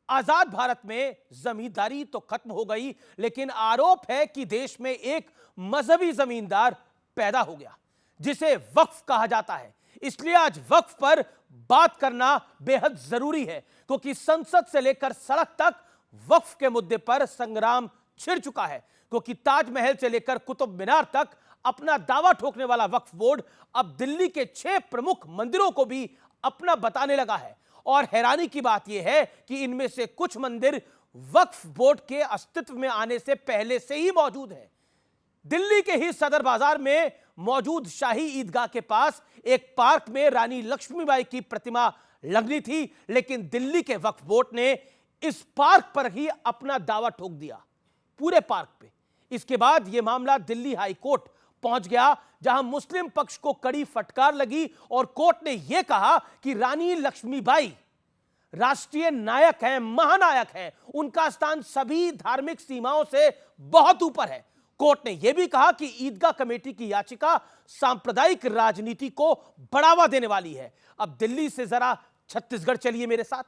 आजाद भारत में जमींदारी तो खत्म हो गई, लेकिन आरोप है कि देश में एक मजहबी जमींदार पैदा हो गया जिसे वक्फ कहा जाता है। इसलिए आज वक्फ पर बात करना बेहद जरूरी है, क्योंकि संसद से लेकर सड़क तक वक्फ के मुद्दे पर संग्राम छिड़ चुका है। क्योंकि ताजमहल से लेकर कुतुब मीनार तक अपना दावा ठोकने वाला वक्फ बोर्ड अब दिल्ली के 6 प्रमुख मंदिरों को भी अपना बताने लगा है। और हैरानी की बात यह है कि इनमें से कुछ मंदिर वक्फ बोर्ड के अस्तित्व में आने से पहले से ही मौजूद हैं। दिल्ली के ही सदर बाजार में मौजूद शाही ईदगाह के पास एक पार्क में रानी लक्ष्मीबाई की प्रतिमा लगनी थी, लेकिन दिल्ली के वक्फ बोर्ड ने इस पार्क पर ही अपना दावा ठोक दिया, पूरे पार्क पे। इसके बाद यह मामला दिल्ली हाई कोर्ट पहुंच गया, जहां मुस्लिम पक्ष को कड़ी फटकार लगी और कोर्ट ने यह कहा कि रानी लक्ष्मीबाई राष्ट्रीय नायक हैं, महानायक हैं, उनका स्थान सभी धार्मिक सीमाओं से बहुत ऊपर है। कोर्ट ने यह भी कहा कि ईदगाह कमेटी की याचिका सांप्रदायिक राजनीति को बढ़ावा देने वाली है। अब दिल्ली से जरा छत्तीसगढ़ चलिए मेरे साथ,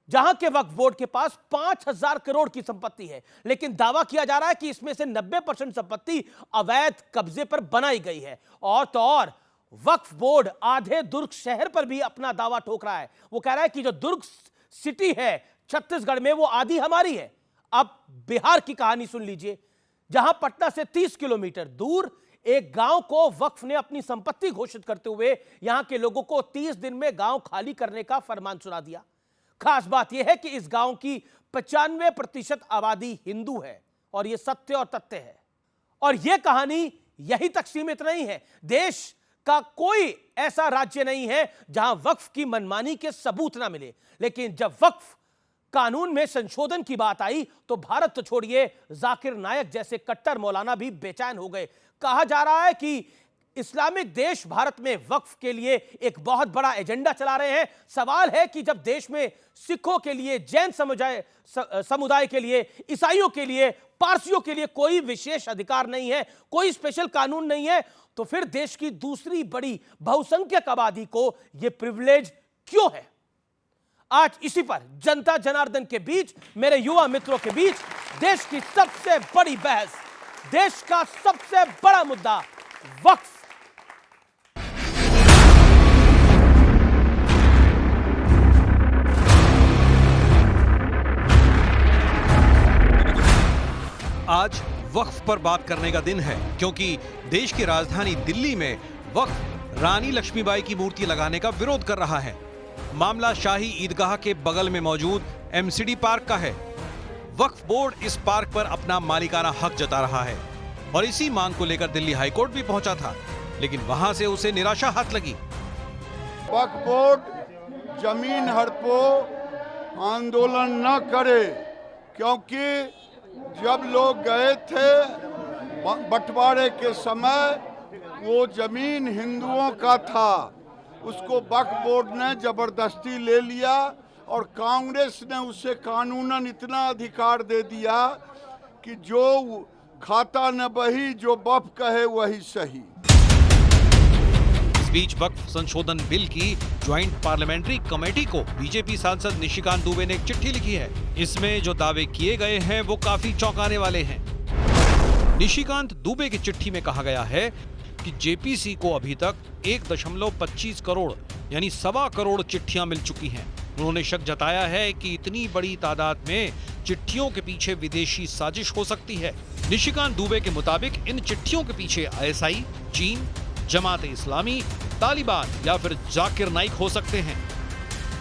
जहां के वक्फ बोर्ड के पास 5000 करोड़ की संपत्ति है, लेकिन दावा किया जा रहा है कि इसमें से 90% संपत्ति अवैध कब्जे पर बनाई गई है। और तो और वक्फ बोर्ड आधे दुर्ग शहर पर भी अपना दावा ठोक रहा है। वो कह रहा है कि जो दुर्ग सिटी है छत्तीसगढ़ में, वो आधी हमारी है। अब बिहार की कहानी सुन लीजिए, जहां पटना से 30 किलोमीटर दूर एक गांव को वक्फ ने अपनी संपत्ति घोषित करते हुए यहां के लोगों को 30 दिन में गांव खाली करने का फरमान सुना दिया। खास बात यह है कि इस गांव की 95% आबादी हिंदू है, और यह सत्य और तथ्य है। और यह कहानी यहीं तक सीमित नहीं है। देश का कोई ऐसा राज्य नहीं है जहां वक्फ की मनमानी के सबूत ना मिले, लेकिन जब वक्फ कानून में संशोधन की बात आई तो भारत तो छोड़िए, जाकिर नायक जैसे कट्टर मौलाना भी बेचैन हो गए। कहा जा रहा है कि इस्लामिक देश भारत में वक्फ के लिए एक बहुत बड़ा एजेंडा चला रहे हैं। सवाल है कि जब देश में सिखों के लिए, जैन समुदाय के लिए, ईसाइयों के लिए, पारसियों के लिए कोई विशेष अधिकार नहीं है, कोई स्पेशल कानून नहीं है, तो फिर देश की दूसरी बड़ी बहुसंख्यक आबादी को यह प्रिविलेज क्यों है? आज इसी पर जनता जनार्दन के बीच, मेरे युवा मित्रों के बीच देश की सबसे बड़ी बहस, देश का सबसे बड़ा मुद्दा वक्फ। आज वक्फ पर बात करने का दिन है, क्योंकि देश की राजधानी दिल्ली में वक्फ रानी लक्ष्मीबाई की मूर्ति लगाने का विरोध कर रहा है। मामला शाही ईदगाह के बगल में मौजूद एमसीडी पार्क का है। वक्फ बोर्ड इस पार्क पर अपना मालिकाना हक जता रहा है और इसी मांग को लेकर दिल्ली हाईकोर्ट भी पहुंचा था, लेकिन वहां से उसे निराशा हाथ लगी। वक्फ बोर्ड जमीन हड़पो आंदोलन न करे, क्योंकि जब लोग गए थे बंटवारे के समय वो जमीन हिंदुओं का था, उसको वक्फ बोर्ड ने जबरदस्ती ले लिया और कांग्रेस ने उसे कानूनन इतना अधिकार दे दिया कि जो खाता न बही, जो वक्फ कहे वही सही। इस बीच वक्फ संशोधन बिल की ज्वाइंट पार्लियामेंट्री कमेटी को बीजेपी सांसद निशिकांत दुबे ने एक चिट्ठी लिखी है। इसमें जो दावे किए गए हैं वो काफी चौंकाने वाले हैं। निशिकांत दुबे की चिट्ठी में कहा गया है कि जेपीसी को अभी तक 1.25 करोड़ यानी 1.25 करोड़ चिट्ठियां मिल चुकी हैं। उन्होंने शक जताया है कि इतनी बड़ी तादाद में चिट्ठियों के पीछे विदेशी साजिश हो सकती है। निशिकांत दुबे के मुताबिक इन चिट्ठियों के पीछे आईएसआई, चीन, जमात इस्लामी, तालिबान या फिर जाकिर नाइक हो सकते हैं।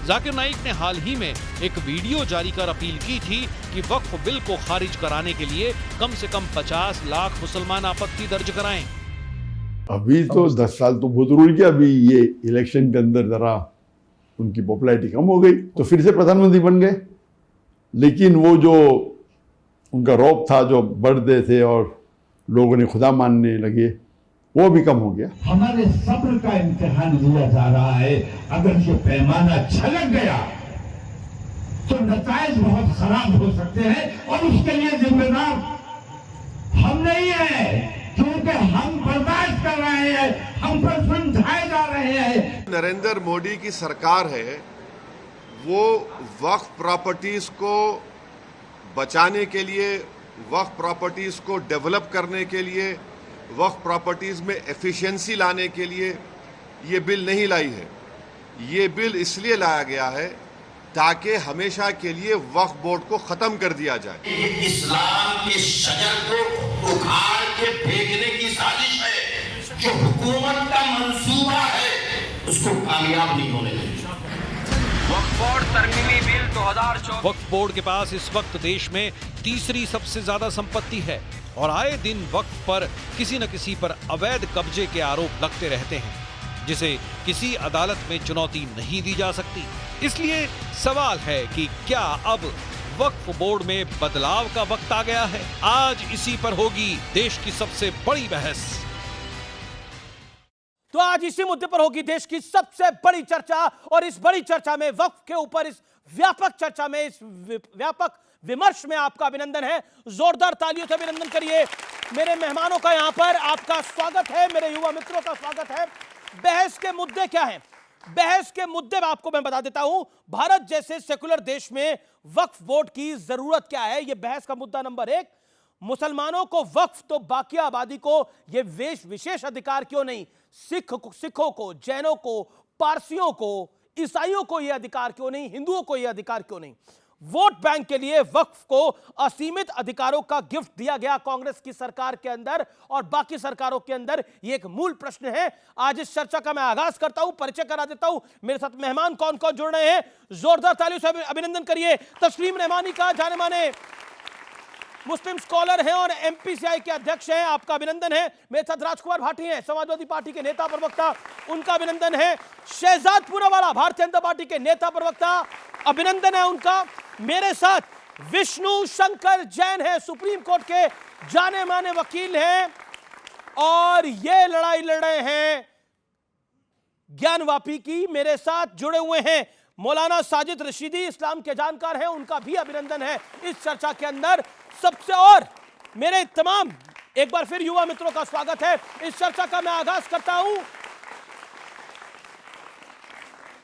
जाकिर नाइक ने हाल ही में एक वीडियो जारी कर अपील की थी कि वक्फ बिल को खारिज कराने के लिए कम से कम 50 लाख मुसलमान आपत्ति दर्ज कराएं। अभी तो 10 साल तो बहुत जरूरी किया। अभी ये इलेक्शन के अंदर जरा उनकी पॉपुलैरिटी कम हो गई तो फिर से प्रधानमंत्री बन गए, लेकिन वो जो उनका रौब था, जो बढ़ते थे और लोगों ने खुदा मानने लगे, वो भी कम हो गया। हमारे सब्र का इम्तिहान लिया जा रहा है। अगर ये पैमाना छलक गया तो नताइज बहुत खराब हो सकते हैं, और उसके लिए जिम्मेदार हम नहीं है, क्योंकि हम बर्दाश्त कर रहे हैं, हम पर समझाए जा रहे हैं। नरेंद्र मोदी की सरकार है, वो वक्फ प्रॉपर्टीज को बचाने के लिए, वक्फ प्रॉपर्टीज को डेवलप करने के लिए, वक्फ प्रॉपर्टीज में एफिशिएंसी लाने के लिए ये बिल नहीं लाई है। ये बिल इसलिए लाया गया है ताकि हमेशा के लिए वक्फ बोर्ड को खत्म कर दिया जाए। ये इस्लाम के शजर को उखाड़ के फेंकने की साजिश है। जो हुकूमत का मंसूबा है उसको कामयाब नहीं होने देंगे। वक्फ बोर्ड तरमीमी बिल 2024। वक्फ बोर्ड के पास इस वक्त देश में तीसरी सबसे ज्यादा संपत्ति है और आए दिन वक्फ पर किसी न किसी पर अवैध कब्जे के आरोप लगते रहते हैं, जिसे किसी अदालत में चुनौती नहीं दी जा सकती। इसलिए सवाल है कि क्या अब वक्फ बोर्ड में बदलाव का वक्त आ गया है? आज इसी पर होगी देश की सबसे बड़ी बहस। तो आज इसी मुद्दे पर होगी देश की सबसे बड़ी चर्चा, और इस बड़ी चर्चा में, वक्फ के ऊपर इस व्यापक चर्चा में, इस व्यापक विमर्श में आपका अभिनंदन है। जोरदार तालियों से अभिनंदन करिए। मेरे मेहमानों का यहां पर आपका स्वागत है, मेरे युवा मित्रों का स्वागत है। बहस के मुद्दे क्या हैं? बहस के मुद्दे आपको मैं बता देता हूं। भारत जैसे सेकुलर देश में वक्फ बोर्ड की जरूरत क्या है, यह बहस का मुद्दा नंबर 1। मुसलमानों को वक्फ तो बाकी आबादी को यह विशेष अधिकार क्यों नहीं? सिखों को, जैनों को, पारसियों को, ईसाइयों को यह अधिकार क्यों नहीं? हिंदुओं को यह अधिकार क्यों नहीं? वोट बैंक के लिए वक्फ को असीमित अधिकारों का गिफ्ट दिया गया कांग्रेस की सरकार के अंदर और बाकी सरकारों के अंदर। यह एक मूल प्रश्न है। आज इस चर्चा का मैं आगाज करता हूं, परिचय करा देता हूं। मेरे साथ मेहमान कौन कौन जुड़ रहे हैं, जोरदार तालियों से अभिनंदन करिए। तस्लीम रहमानी का जाने माने मुस्लिम स्कॉलर हैं और एमपीसीआई के अध्यक्ष हैं, आपका अभिनंदन है। मेरे साथ राजकुमार भाटी हैं, समाजवादी पार्टी के नेता प्रवक्ता, उनका अभिनंदन है। शहजाद पूनावाला, भारतीय जनता पार्टी के नेता प्रवक्ता, अभिनंदन है उनका। मेरे साथ विष्णु शंकर जैन है, सुप्रीम कोर्ट के जाने माने वकील हैं और ये लड़ाई लड़ रहे हैं ज्ञानवापी की। मेरे साथ जुड़े हुए हैं मौलाना साजिद रशीदी, इस्लाम के जानकार हैं, उनका भी अभिनंदन है इस चर्चा के अंदर सबसे। और मेरे तमाम एक बार फिर युवा मित्रों का स्वागत है। इस चर्चा का मैं आगाज करता हूं।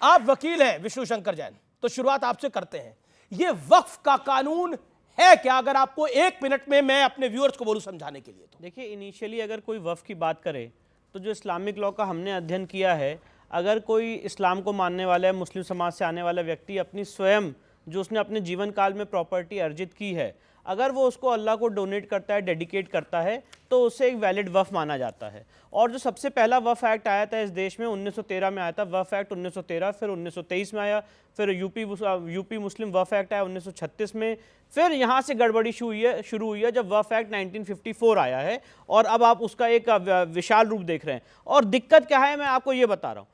आप वकील हैं विष्णु शंकर जैन, तो शुरुआत आपसे करते हैं। यह वक्फ का कानून है क्या? अगर आपको 1 मिनट में मैं अपने व्यूअर्स को बोलूं समझाने के लिए तो। देखिए, इनिशियली अगर कोई वक्फ की बात करे तो जो इस्लामिक लॉ का हमने अध्ययन किया है, अगर कोई इस्लाम को मानने वाला है, मुस्लिम समाज से आने वाला व्यक्ति अपनी स्वयं जो उसने अपने जीवन काल में प्रॉपर्टी अर्जित की है, अगर वो उसको अल्लाह को डोनेट करता है, डेडिकेट करता है, तो उसे एक वैलिड वफ़ माना जाता है। और जो सबसे पहला वफ़ एक्ट आया था इस देश में 1913 में आया था, वफ़ एक्ट 1913, फिर 1923 में आया, फिर यूपी मुस्लिम वफ़ एक्ट आया 1936 में, फिर यहाँ से गड़बड़ी शुरू हुई है जब वफ़ एक्ट 1954 आया है, और अब आप उसका एक विशाल रूप देख रहे हैं। और दिक्कत क्या है, मैं आपको ये बता रहा हूँ।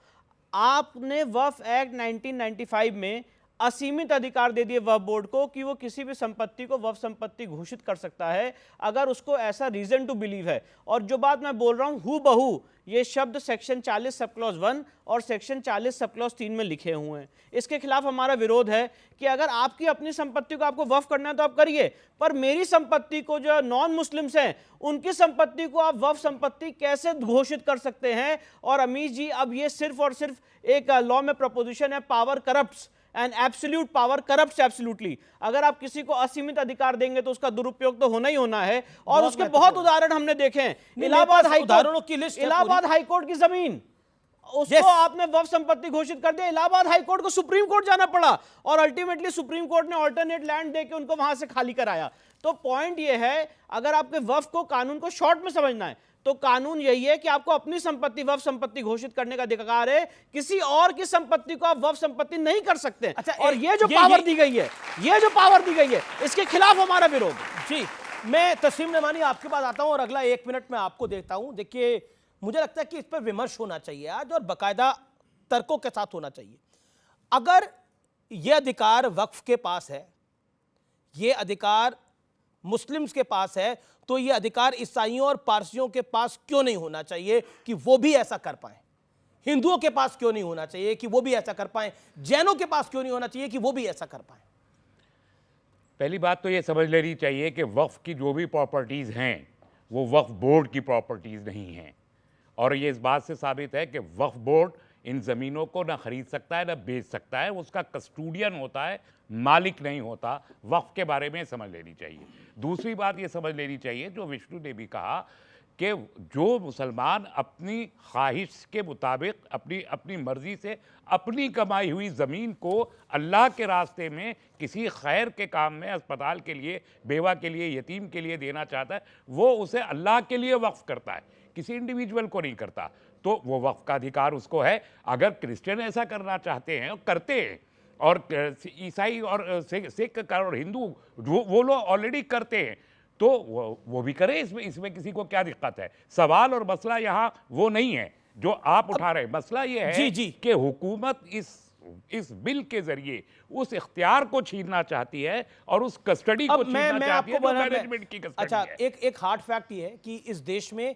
आपने वफ़ एक्ट 1995 में असीमित अधिकार दे दिए वक्फ बोर्ड को कि वो किसी भी संपत्ति को वक्फ संपत्ति घोषित कर सकता है अगर उसको ऐसा रीजन टू बिलीव है। और जो बात मैं बोल रहा हूं हू बहू ये शब्द सेक्शन 40 सब क्लॉज 1 और सेक्शन 40 सब क्लॉज 3 में लिखे हुए हैं। इसके खिलाफ हमारा विरोध है कि अगर आपकी अपनी संपत्ति को आपको वक्फ करना है तो आप करिए, पर मेरी संपत्ति को जो नॉन मुस्लिम्स हैं उनकी संपत्ति को आप वक्फ संपत्ति कैसे घोषित कर सकते हैं? और अमीश जी, अब ये सिर्फ और सिर्फ एक लॉ में प्रपोजिशन है, power corrupts and absolute power corrupts absolutely. अगर आप किसी को असीमित अधिकार देंगे तो उसका दुरुपयोग तो होना ही होना है। और उसके बहुत उदाहरण हमने देखे हैं। इलाहाबाद हाईकोर्ट की जमीन उसको आपने वक्फ संपत्ति घोषित कर दिया। इलाहाबाद हाईकोर्ट को सुप्रीम कोर्ट जाना पड़ा और अल्टीमेटली सुप्रीम कोर्ट ने ऑल्टरनेट लैंड देके उनको वहां से खाली कराया। तो पॉइंट ये है, अगर आपके वक्फ को कानून को शॉर्ट में समझना है तो कानून यही है कि आपको अपनी संपत्ति वक्फ संपत्ति घोषित करने का अधिकार है, किसी और की संपत्ति को आप वक्फ संपत्ति नहीं कर सकते। अच्छा, और ये जो पावर दी गई है, ये जो पावर दी गई है, इसके खिलाफ हमारा विरोध है। जी, मैं तस्लीम रहमानी आपके पास आता हूं और अगला 1 मिनट में आपको देखता हूं। देखिए, मुझे लगता है कि इस पर विमर्श होना चाहिए आज और बाकायदा तर्कों के साथ होना चाहिए। अगर यह अधिकार वक्फ के पास है, यह अधिकार मुस्लिम्स के पास है, तो यह अधिकार ईसाइयों और पारसियों के पास क्यों नहीं होना चाहिए कि वो भी ऐसा कर पाए? हिंदुओं के पास क्यों नहीं होना चाहिए कि वो भी ऐसा कर पाए? जैनों के पास क्यों नहीं होना चाहिए कि वो भी ऐसा कर पाए? पहली बात तो ये समझ लेनी चाहिए कि वक्फ की जो भी प्रॉपर्टीज़ हैं वो वक्फ बोर्ड की प्रॉपर्टीज़ नहीं हैं। और ये इस बात से साबित है कि वक्फ बोर्ड इन ज़मीनों को ना खरीद सकता है ना बेच सकता है, उसका कस्टोडियन होता है, मालिक नहीं होता। वक्फ के बारे में समझ लेनी चाहिए। दूसरी बात ये समझ लेनी चाहिए जो विष्णु ने भी कहा कि जो मुसलमान अपनी ख्वाहिश के मुताबिक अपनी मर्जी से अपनी कमाई हुई ज़मीन को अल्लाह के रास्ते में किसी खैर के काम में, अस्पताल के लिए, बेवा के लिए, यतीम के लिए देना चाहता है, वो उसे अल्लाह के लिए वक्फ करता है, किसी इंडिविजुअल को नहीं करता। तो वो वक्फ का अधिकार उसको है। अगर क्रिश्चियन ऐसा करना चाहते हैं और करते हैं, और ईसाई और सिख और हिंदू वो लोग ऑलरेडी करते हैं, तो वो भी करें। इसमें किसी को क्या दिक्कत है? सवाल और मसला यहाँ वो नहीं है जो आप उठा रहे हैं। मसला ये है कि हुकूमत इस बिल के जरिए उस इख्तियार को छीनना चाहती है और उस कस्टडी को छीनना चाहती है जो मैनेजमेंट की कस्टडी अच्छा, है। एक हार्ड फैक्ट ये है कि इस देश में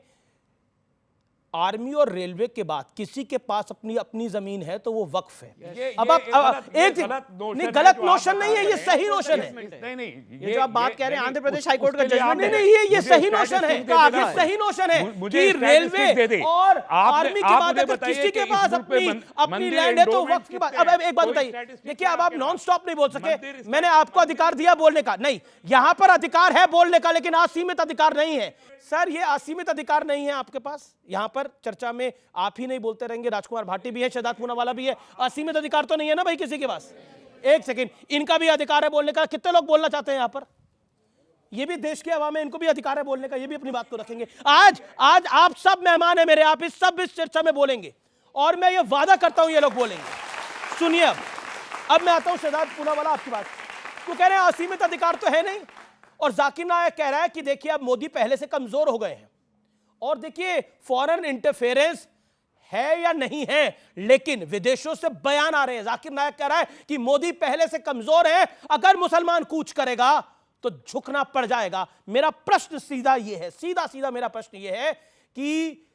आर्मी और रेलवे के बाद किसी के पास अपनी जमीन है तो वो वक्फ है। अब आप एक गलत नोशन नहीं है, ये सही नोशन है। नहीं, ये जो आप बात कह रहे हैं आंध्र प्रदेश हाई कोर्ट का जजमेंट, नहीं, ये सही नोशन है, ये सही नोशन है कि रेलवे और आर्मी के बाद अगर किसी के पास अपनी लैंड है तो वक्फ के बाद। अब एक बात बताइए, देखिए अब आप नॉन स्टॉप नहीं बोल सके। मैंने आपको अधिकार दिया बोलने का, नहीं, यहां पर अधिकार है बोलने का, लेकिन असीमित अधिकार नहीं है। सर ये असीमित अधिकार नहीं है आपके पास। यहां पर चर्चा में आप ही नहीं बोलते रहेंगे, राजकुमार भाटी भी है, शहजाद पूनावाला भी है। असीमित अधिकार तो नहीं है ना भाई किसी के पास। एक सेकंड, इनका भी अधिकार है बोलने का। कितने लोग बोलना चाहते हैं यहां पर? ये भी देश के अवाम है, इनको भी अधिकार है बोलने का, ये भी अपनी बात को रखेंगे। आज आप सब मेहमान है मेरे, आप इस चर्चा में बोलेंगे और मैं ये वादा करता हूं ये लोग बोलेंगे। सुनिए अब मैं आता हूं शहजाद पूनावाला, आपकी बात तो कह रहे हैं असीमित अधिकार तो है नहीं, और जाकिर नायक कह रहा है कि देखिए अब मोदी पहले से कमजोर हो गए हैं। और देखिए फॉरेन इंटरफेरेंस है या नहीं है, लेकिन विदेशों से बयान आ रहे हैं। जाकिर नायक कह रहा है कि मोदी पहले से कमजोर है, अगर मुसलमान कूच करेगा तो झुकना पड़ जाएगा। मेरा प्रश्न सीधा यह है, सीधा मेरा प्रश्न यह है कि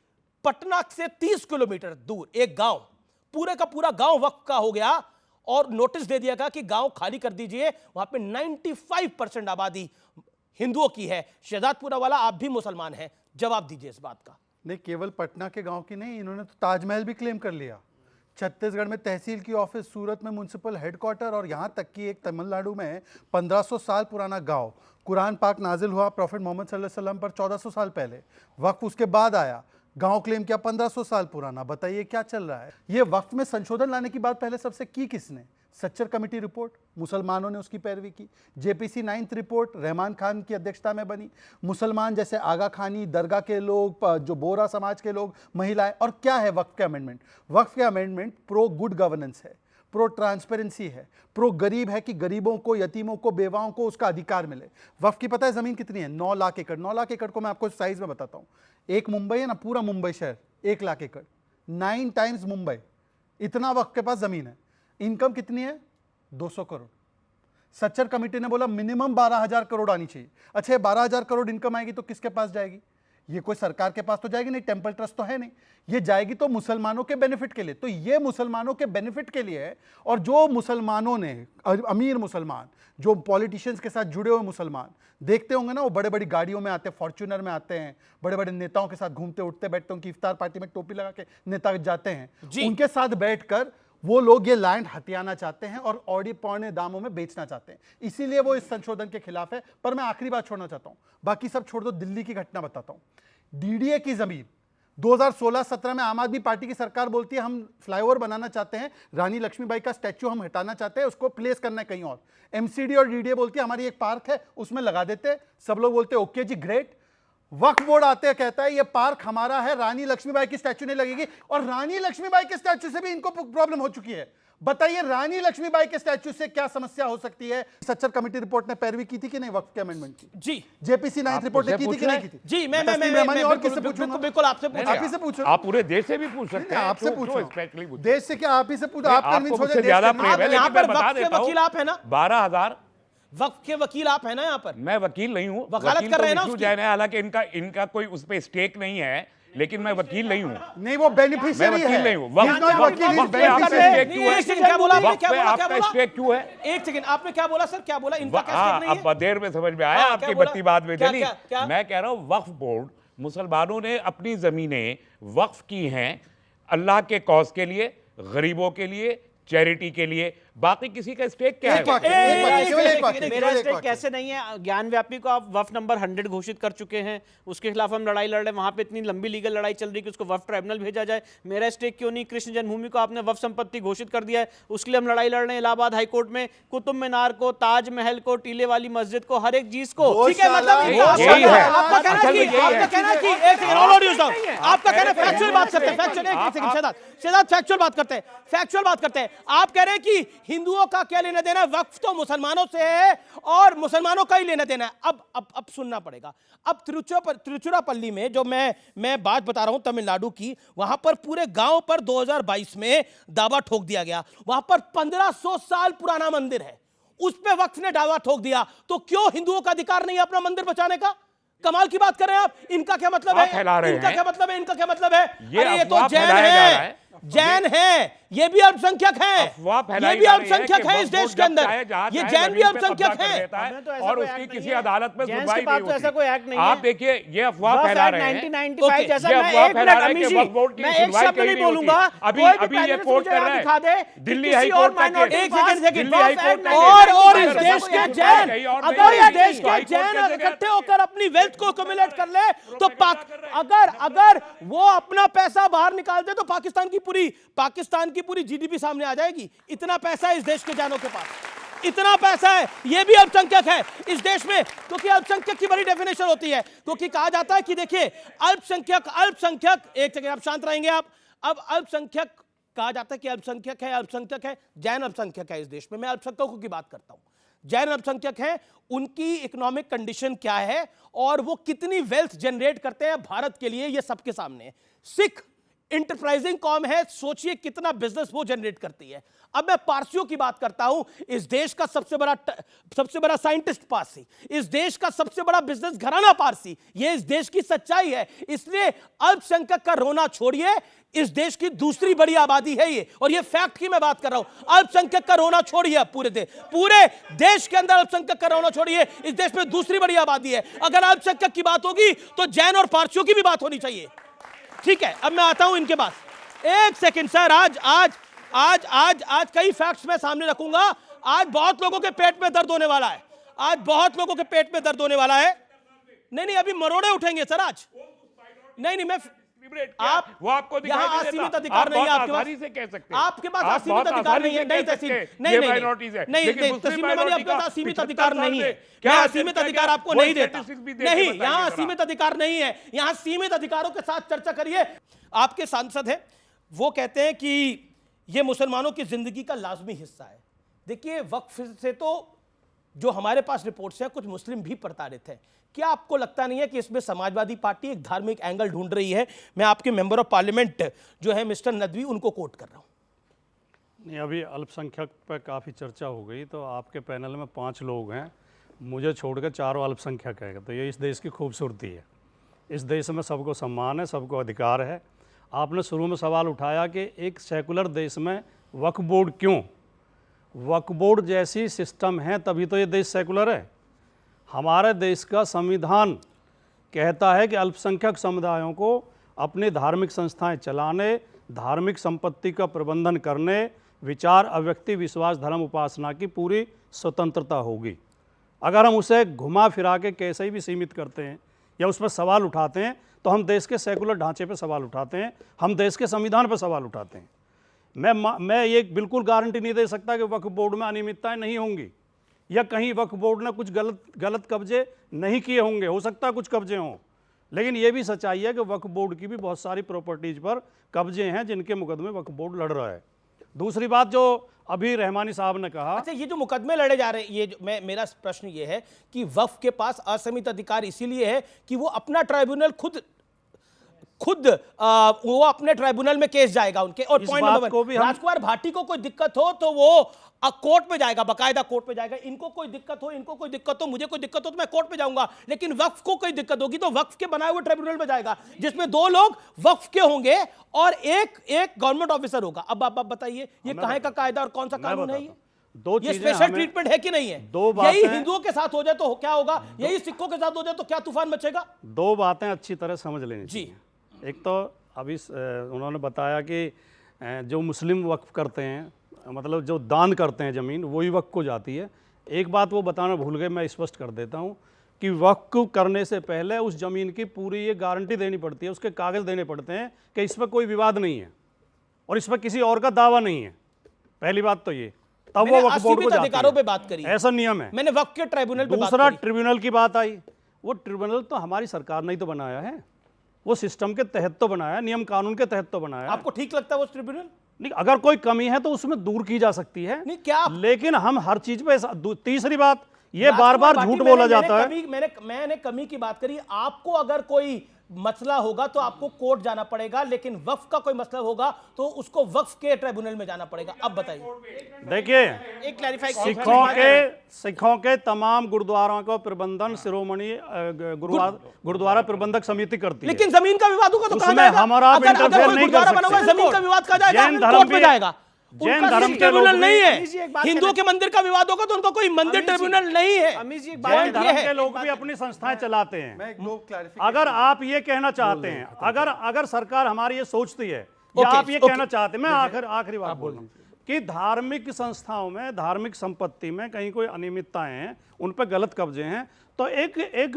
पटना से 30 किलोमीटर दूर एक गांव, पूरे का पूरा गांव वक्फ का हो गया और नोटिस दे दिया गया कि गांव खाली कर दीजिए। वहां पे 95% आबादी हिंदुओं की है। शहजाद पूनावाला आप भी मुसलमान हैं, जवाब दीजिए इस बात का। नहीं, केवल पटना के गांव की नहीं, इन्होंने तो ताजमहल भी क्लेम कर लिया। छत्तीसगढ़ में तहसील की ऑफिस, सूरत में म्युनिसिपल हेडक्वार्टर, और यहाँ तक कि एक तमिलनाडु में 1500 साल पुराना गांव। कुरान पाक नाजिल हुआ प्रॉफिट मोहम्मद सल्लल्लाहु अलैहि वसल्लम पर 1400 साल पहले, वक्फ उसके बाद आया, गांव क्लेम किया 1500 साल पुराना। बताइए क्या चल रहा है? ये वक्त में संशोधन लाने की बात पहले सबसे की किसने? सच्चर कमेटी रिपोर्ट, मुसलमानों ने उसकी पैरवी की। JPC 9th report Rahman Khan की अध्यक्षता में बनी। मुसलमान जैसे आगा खानी, दरगाह के लोग, जो बोरा समाज के लोग, महिलाएं। और क्या है वक्फ के अमेंडमेंट? वक्फ के अमेंडमेंट प्रो गुड गवर्नेंस है, प्रो ट्रांसपेरेंसी है, प्रो गरीब है कि गरीबों को, यतीमों को, बेवाओं को उसका अधिकार मिले। वक्फ की पता है ज़मीन कितनी है? 9 लाख एकड़। 9 लाख एकड़ को मैं आपको साइज में बताता हूँ। एक मुंबई है ना, पूरा मुंबई शहर 1 लाख एकड़, 9 टाइम्स मुंबई, इतना वक्फ के पास ज़मीन है। इनकम कितनी है? 200 करोड़। सच्चर कमेटी ने बोला मिनिमम 12,000 करोड़ आनी चाहिए। अच्छा, 12,000 करोड़ इनकम आएगी तो किसके पास जाएगी? ये कोई सरकार के पास तो जाएगी नहीं, टेंपल ट्रस्ट तो है नहीं। ये जाएगी तो मुसलमानों के बेनिफिट के लिए। तो ये मुसलमानों के बेनिफिट के लिए है। और जो मुसलमानों ने, अमीर मुसलमान, जो पॉलिटिशियंस के साथ जुड़े हुए मुसलमान, देखते होंगे ना, वो बड़े बड़ी गाड़ियों में आते हैं, फॉर्च्यूनर में आते हैं, बड़े बड़े नेताओं के साथ घूमते उठते बैठते, उनकी इफ्तार पार्टी में टोपी लगा के नेता जाते हैं। उनके साथ बैठकर वो लोग ये लैंड हथियाना चाहते हैं और ऑडी पौने दामों में बेचना चाहते हैं। इसीलिए वो इस संशोधन के खिलाफ है। पर मैं आखिरी बात छोड़ना चाहता हूं, बाकी सब छोड़ दो, दिल्ली की घटना बताता हूं। डीडीए की जमीन 2016-17 में आम आदमी पार्टी की सरकार बोलती है हम फ्लाईओवर बनाना चाहते हैं, रानी लक्ष्मीबाई का स्टैच्यू हम हटाना चाहते हैं, उसको प्लेस करना है कहीं और। एमसीडी और डीडीए बोलती है हमारी एक पार्क है उसमें लगा देते। सब लोग बोलते हैं ओके जी ग्रेट। वक्फ बोर्ड आते हैं, कहता है ये पार्क हमारा है, रानी लक्ष्मीबाई की स्टैच्यू नहीं लगेगी। और रानी लक्ष्मीबाई के स्टैच्यू से भी इनको प्रॉब्लम हो चुकी है। बताइए रानी लक्ष्मीबाई के स्टैच्यू से क्या समस्या हो सकती है? सच्चर कमेटी रिपोर्ट ने पैरवी की थी कि नहीं वक्फ के अमेंडमेंट की? जी। जेपीसी 9th रिपोर्ट ने की थी कि नहीं की थी? जी, मैं और किससे पूछूंगा? बिल्कुल आपसे पूछ, आप ही से पूछो। आप पूरे देश से भी पूछ सकते हैं। आपसे पूछो, देश से क्या? आप ही से पूछो। आप कन्विंस हो जाए। ज्यादा प्रेम है, यहाँ लेकिन पर मैं बता वक्फ के देता हूं, वकील आप है ना? 12,000 वक्फ के वकील आप है ना? यहाँ पर मैं वकील नहीं हूँ, वकालत कर रहे हैं ना विष्णु जैन है। हालांकि इनका कोई उस पे स्टेक नहीं है, लेकिन मैं वकील नहीं हूँ। नहीं, वो बेनिफिशियरी है। मैं वकील नहीं हूँ। आपका स्टेक क्यों है? एक सेकंड, आपने क्या बोला सर? क्या बोला? इनका क्या स्टेक नहीं है? अब देर में समझ में आया, आपकी बत्ती बाद में जली। मैं कह रहा हूँ वक्फ बोर्ड, मुसलमानों ने अपनी जमीनें वक्फ की हैं अल्लाह के कौज के लिए, गरीबों के लिए, चैरिटी के लिए, बाकी किसी का स्टेक क्या है? मेरा स्टेक कैसे नहीं है? ज्ञान व्यापी को आप वफ नंबर 100 घोषित कर चुके हैं, उसके खिलाफ हम लड़ाई लड़ रहे हैं, वहां पे इतनी लंबी लीगल लड़ाई चल रही है कि उसको वफ ट्राइब्यूनल भेजा जाए। मेरा स्टेक क्यों नहीं? कृष्ण जन्मभूमि को आपने वफ संपत्ति घोषित कर दिया है, उसके लिए हम लड़ाई लड़ रहे हैं इलाहाबाद हाईकोर्ट में। कुतुब मीनार को, ताजमहल को, टीले वाली मस्जिद को, हर एक चीज को, ठीक है, मतलब यही है। आपका कहना असल में है यही है। आपका कहना है कि एक सेकंड ऑल ऑडियो डाउन, आपका कहना है फैक्चुअल बात करते हैं, फैक्चुअल, एक सेकंड शहजाद फैक्चुअल बात करते हैं, फैक्चुअल बात करते हैं। आप कह रहे हैं कि हिंदुओं का क्या लेना देना, वक्फ तो मुसलमानों से है और मुसलमानों का ही लेना देना है। अब सुनना पड़ेगा। अब तिरुचिरापल्ली में जो मैं बात बता रहा हूं तमिलनाडु की, वहां पर पूरे गांव पर 2022 में दावा ठोक दिया गया। वहां पर 1500 साल पुराना मंदिर है, उस पे वक्फ ने दावा ठोक दिया। तो क्यों हिंदुओं का अधिकार नहीं है अपना मंदिर बचाने का? कमाल की बात कर रहे हैं आप। इनका क्या मतलब है? इनका क्या मतलब है? इनका क्या मतलब है? अरे ये तो जैन है, जैन है, ये भी अल्पसंख्यक हैं, ये भी अल्पसंख्यक हैं इस देश के अंदर, ये जैन भी अल्पसंख्यक हैं और उसकी किसी अदालत में सुनवाई नहीं होती। ऐसा कोई एक्ट नहीं है। आप देखिए ये अफवाह फैला रहे हैं, 1995 जैसा। ये मैं अफवाह एक फैला मिनट रहे हैं कि अमीशी, वक्फ बोर्ड की मैं एक सुनवाई शब्द कहीं नहीं नहीं होती। बोलूंगा। अभी ये कोर्ट कर रहे दिखा दे हैं दिल्ली हाई कोर्ट तक के, एक सेकंड दिल्ली हाई कोर्ट तक के। और इस देश के जैन, अगर नहीं, ये देश के हाई कोर्ट जैन कैसे गए? इकट्ठे होकर अपनी वेल्थ को एक्युमुलेट कर ले तो अगर वो अपना पैसा बाहर निकाल दे तो पाकिस्तान की पूरी जीडीपी सामने आ जाएगी। इतना पैसा है इस देश के जानों के पास, इतना पैसा है। ये भी अल्पसंख्यक है इस देश में, क्योंकि अल्पसंख्यक की बड़ी डेफिनेशन होती है, क्योंकि कहा जाता है कि देखिए अल्पसंख्यक एक सेकंड आप शांत रहेंगे आप। अब अल्पसंख्यक कहा जाता है कि अल्पसंख्यक है, जैन अल्पसंख्यक है इस देश में। मैं अल्पसंख्यकों की बात करता हूं। जैन अल्पसंख्यक हैं, उनकी इकोनॉमिक कंडीशन क्या है और वो कितनी वेल्थ जनरेट करते हैं भारत के लिए, ये सबके सामने है। सिख इंटरप्राइजिंग कौम है, सोचिए कितना बिजनेस वो जनरेट करती है। अब मैं पारसियों की बात करता हूं, इस देश का सबसे बड़ा साइंटिस्ट पारसी, इस देश का सबसे बड़ा बिजनेस घराना पारसी, ये इस देश की सच्चाई है। इसलिए अल्पसंख्यक का रोना छोड़िए, इस देश की दूसरी बड़ी आबादी है ये, और ये फैक्ट की मैं बात कर रहा हूं। अल्पसंख्यक का रोना छोड़िए, पूरे देश के अंदर अल्पसंख्यक का रोना छोड़िए, इस देश में दूसरी बड़ी आबादी है। अगर अल्पसंख्यक की बात होगी तो जैन और पारसियों की भी बात होनी चाहिए। ठीक है, अब मैं आता हूं इनके पास। एक सेकंड सर, आज कई फैक्ट्स मैं सामने रखूंगा। आज बहुत लोगों के पेट में दर्द होने वाला है, नहीं अभी मरोड़े उठेंगे सर आज। नहीं मैं आप वो आपको यहाँ असीमित अधिकार नहीं है आपके पास, से कह सकते हैं। आपके पास असीमित अधिकार नहीं है। नहीं तहसील में आपके पास असीमित अधिकार नहीं है। क्या असीमित अधिकार आपको नहीं देता? नहीं, यहाँ असीमित अधिकार नहीं है। यहाँ सीमित अधिकारों के साथ चर्चा करिए। आपके सांसद हैं, वो कहते हैं कि ये मुसलमानों की जिंदगी का लाजमी हिस्सा है। देखिए वक्फ से तो जो हमारे पास रिपोर्ट्स हैं, कुछ मुस्लिम भी प्रताड़ित हैं। क्या आपको लगता नहीं है कि इसमें समाजवादी पार्टी एक धार्मिक एंगल ढूंढ रही है? मैं आपके मेंबर ऑफ पार्लियामेंट जो है मिस्टर नदवी, उनको कोट कर रहा हूं। नहीं, अभी अल्पसंख्यक पर काफ़ी चर्चा हो गई, तो आपके पैनल में 5 लोग हैं, मुझे छोड़कर 4 अल्पसंख्यक है। तो ये इस देश की खूबसूरती है। इस देश में सबको सम्मान है, सबको अधिकार है। आपने शुरू में सवाल उठाया कि एक सेकुलर देश में वक्फ बोर्ड क्यों? वक्फ बोर्ड जैसी सिस्टम है तभी तो ये देश सेकुलर है। हमारे देश का संविधान कहता है कि अल्पसंख्यक समुदायों को अपनी धार्मिक संस्थाएं चलाने, धार्मिक संपत्ति का प्रबंधन करने, विचार, अव्यक्ति, विश्वास, धर्म, उपासना की पूरी स्वतंत्रता होगी। अगर हम उसे घुमा फिरा के कैसे भी सीमित करते हैं या उस पर सवाल उठाते हैं तो हम देश के सेकुलर ढांचे पर सवाल उठाते हैं, हम देश के संविधान पर सवाल उठाते हैं। मैं ये बिल्कुल गारंटी नहीं दे सकता कि वक्फ बोर्ड में अनियमितताएं नहीं होंगी या कहीं वक्फ बोर्ड ने कुछ गलत कब्जे नहीं किए होंगे, हो सकता है कुछ कब्जे हों, लेकिन ये भी सच्चाई है कि वक्फ बोर्ड की भी बहुत सारी प्रॉपर्टीज पर कब्जे हैं जिनके मुकदमे वक्फ बोर्ड लड़ रहा है। दूसरी बात जो अभी रहमानी साहब ने कहा, अच्छा ये जो मुकदमे लड़े जा रहे हैं, ये मेरा प्रश्न ये है कि वक्फ के पास असीमित अधिकार इसीलिए है कि वो अपना ट्राइब्यूनल खुद वो अपने ट्राइब्यूनल में केस जाएगा उनके। और पॉइंट नंबर 1, राजकुमार भाटी को कोई दिक्कत हो तो वो कोर्ट में जाएगा, बाकायदा कोर्ट में जाएगा। इनको कोई दिक्कत हो, मुझे कोई दिक्कत हो तो मैं कोर्ट में जाऊंगा। लेकिन वक्फ को कोई दिक्कत होगी तो वक्फ के बनाए हुए ट्राइब्यूनल में जाएगा, जिसमें 2 लोग वक्फ के होंगे और एक गवर्नमेंट ऑफिसर होगा। अब आप बताइए ये कहां का कायदा और कौन सा कानून है? ये स्पेशल ट्रीटमेंट है कि नहीं है? यही हिंदुओं के साथ हो जाए तो क्या होगा, यही सिखों के साथ हो जाए तो क्या तूफान मचेगा? 2 बातें अच्छी तरह समझ लेनी जी। एक तो अभी उन्होंने बताया कि जो मुस्लिम वक्फ करते हैं, मतलब जो दान करते हैं ज़मीन, वही वक्फ को जाती है। एक बात वो बताना भूल गए, मैं स्पष्ट कर देता हूँ कि वक्फ करने से पहले उस ज़मीन की पूरी ये गारंटी देनी पड़ती है, उसके कागज़ देने पड़ते हैं कि इस पर कोई विवाद नहीं है और इस पर किसी और का दावा नहीं है। पहली बात तो ये, तब वो वक्फ बोर्ड को जाती अधिकारों पे है। बात करी, ऐसा नियम है। मैंने वक्फ के ट्राइब्यूनल पे बात दूसरा, करी। ट्रिब्यूनल की बात आई, वो ट्रिब्यूनल तो हमारी सरकार ने ही तो बनाया है, वो सिस्टम के तहत तो बनाया, नियम कानून के तहत तो बनाया। आपको ठीक लगता है वो ट्रिब्यूनल? नहीं, अगर कोई कमी है तो उसमें दूर की जा सकती है। नहीं, क्या लेकिन हम हर चीज पे तीसरी बात, ये बार बार झूठ बोला जाता है। मैंने कमी की बात करी। आपको अगर कोई मसला होगा तो आपको कोर्ट जाना पड़ेगा, लेकिन वक्फ का कोई मसला होगा तो उसको वक्फ के ट्राइब्यूनल में जाना पड़ेगा। अब बताइए। देखिए, एक क्लैरिफाई, सिखों के तमाम गुरुद्वारों का प्रबंधन शिरोमणि गुरुद्वारा प्रबंधक समिति करती है। लेकिन जमीन का विवाद होगा तो कहां उसमें जाएगा? हमारा आप अगर इंटरफेयर कोई नहीं कर गुरुद्वारा बना हुआ है, सकते। जमीन का विवाद कहां जाएगा? जैन धर्म कोर्ट में के- जाएगा। जैन उनका धर्म के ट्रिब्यूनल लोग नहीं अमीश जी, है। एक बात हिंदुओं के मंदिर का विवाद होगा तो उनका कोई मंदिर ट्रिब्यूनल नहीं है। अमीश जी, एक जैन बात धर्म के लोग भी अपनी संस्थाएं चलाते हैं। मैं एक दो क्लैरिफिकेशन, अगर आप ये कहना चाहते हैं, अगर सरकार हमारी ये सोचती है, या ओके, आप ये ओके। कहना चाहते हैं, मैं आखिरी बात बोल रहा हूं कि धार्मिक संस्थाओं में, धार्मिक संपत्ति में कहीं कोई अनियमितताएं हैं, उन पर गलत कब्जे हैं, तो एक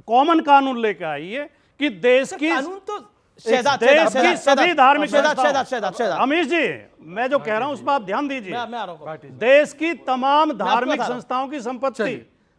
कॉमन कानून लेकर आइए कि देश की कानून तो शहजाद देश की सभी धार्मिक शहजाद अमीश जी, मैं जो कह रहा हूं उस पर आप ध्यान दीजिए। मैं आ रहा हूं। देश की तमाम धार्मिक बता रहा हूं। संस्थाओं की संपत्ति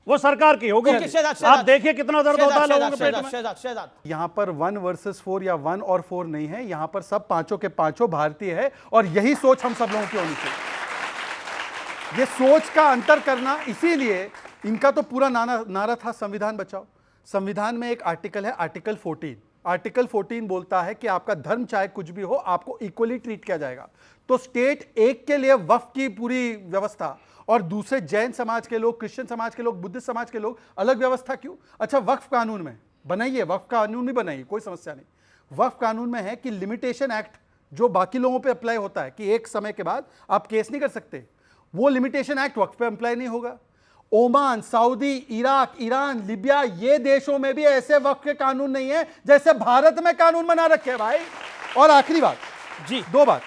वो सरकार की होगी। ओके, शहजाद, आप देखिए कितना दर्द होता है लोगों के पेट में। शहजाद, यहाँ पर 1 वर्सेस 4 या 1 और 4 नहीं है, यहाँ पर सब पांचों के पांचों भारतीय है, और यही सोच हम सब लोगों की होनी चाहिए। ये सोच का अंतर करना, इसीलिए इनका तो पूरा नारा था संविधान बचाओ। संविधान में एक आर्टिकल है, आर्टिकल 14। आर्टिकल 14 बोलता है कि आपका धर्म चाहे कुछ भी हो, आपको इक्वली ट्रीट किया जाएगा। तो स्टेट एक के लिए वक्फ की पूरी व्यवस्था और दूसरे जैन समाज के लोग, क्रिश्चियन समाज के लोग, बुद्धिस्ट समाज के लोग अलग व्यवस्था क्यों? अच्छा, वक्फ कानून में बनाइए, वक्फ कानून भी बनाइए, कोई समस्या नहीं। वक्फ कानून में है कि लिमिटेशन एक्ट जो बाकी लोगों पे अप्लाई होता है कि एक समय के बाद आप केस नहीं कर सकते, वो लिमिटेशन एक्ट वक्फ पे अप्लाई नहीं होगा। Oman, Saudi, Iraq, Iran, Libya, ये देशों में भी ऐसे वक्फ के कानून नहीं है जैसे भारत में कानून बना रखे हैं भाई। और आखिरी बात जी, 2 बात,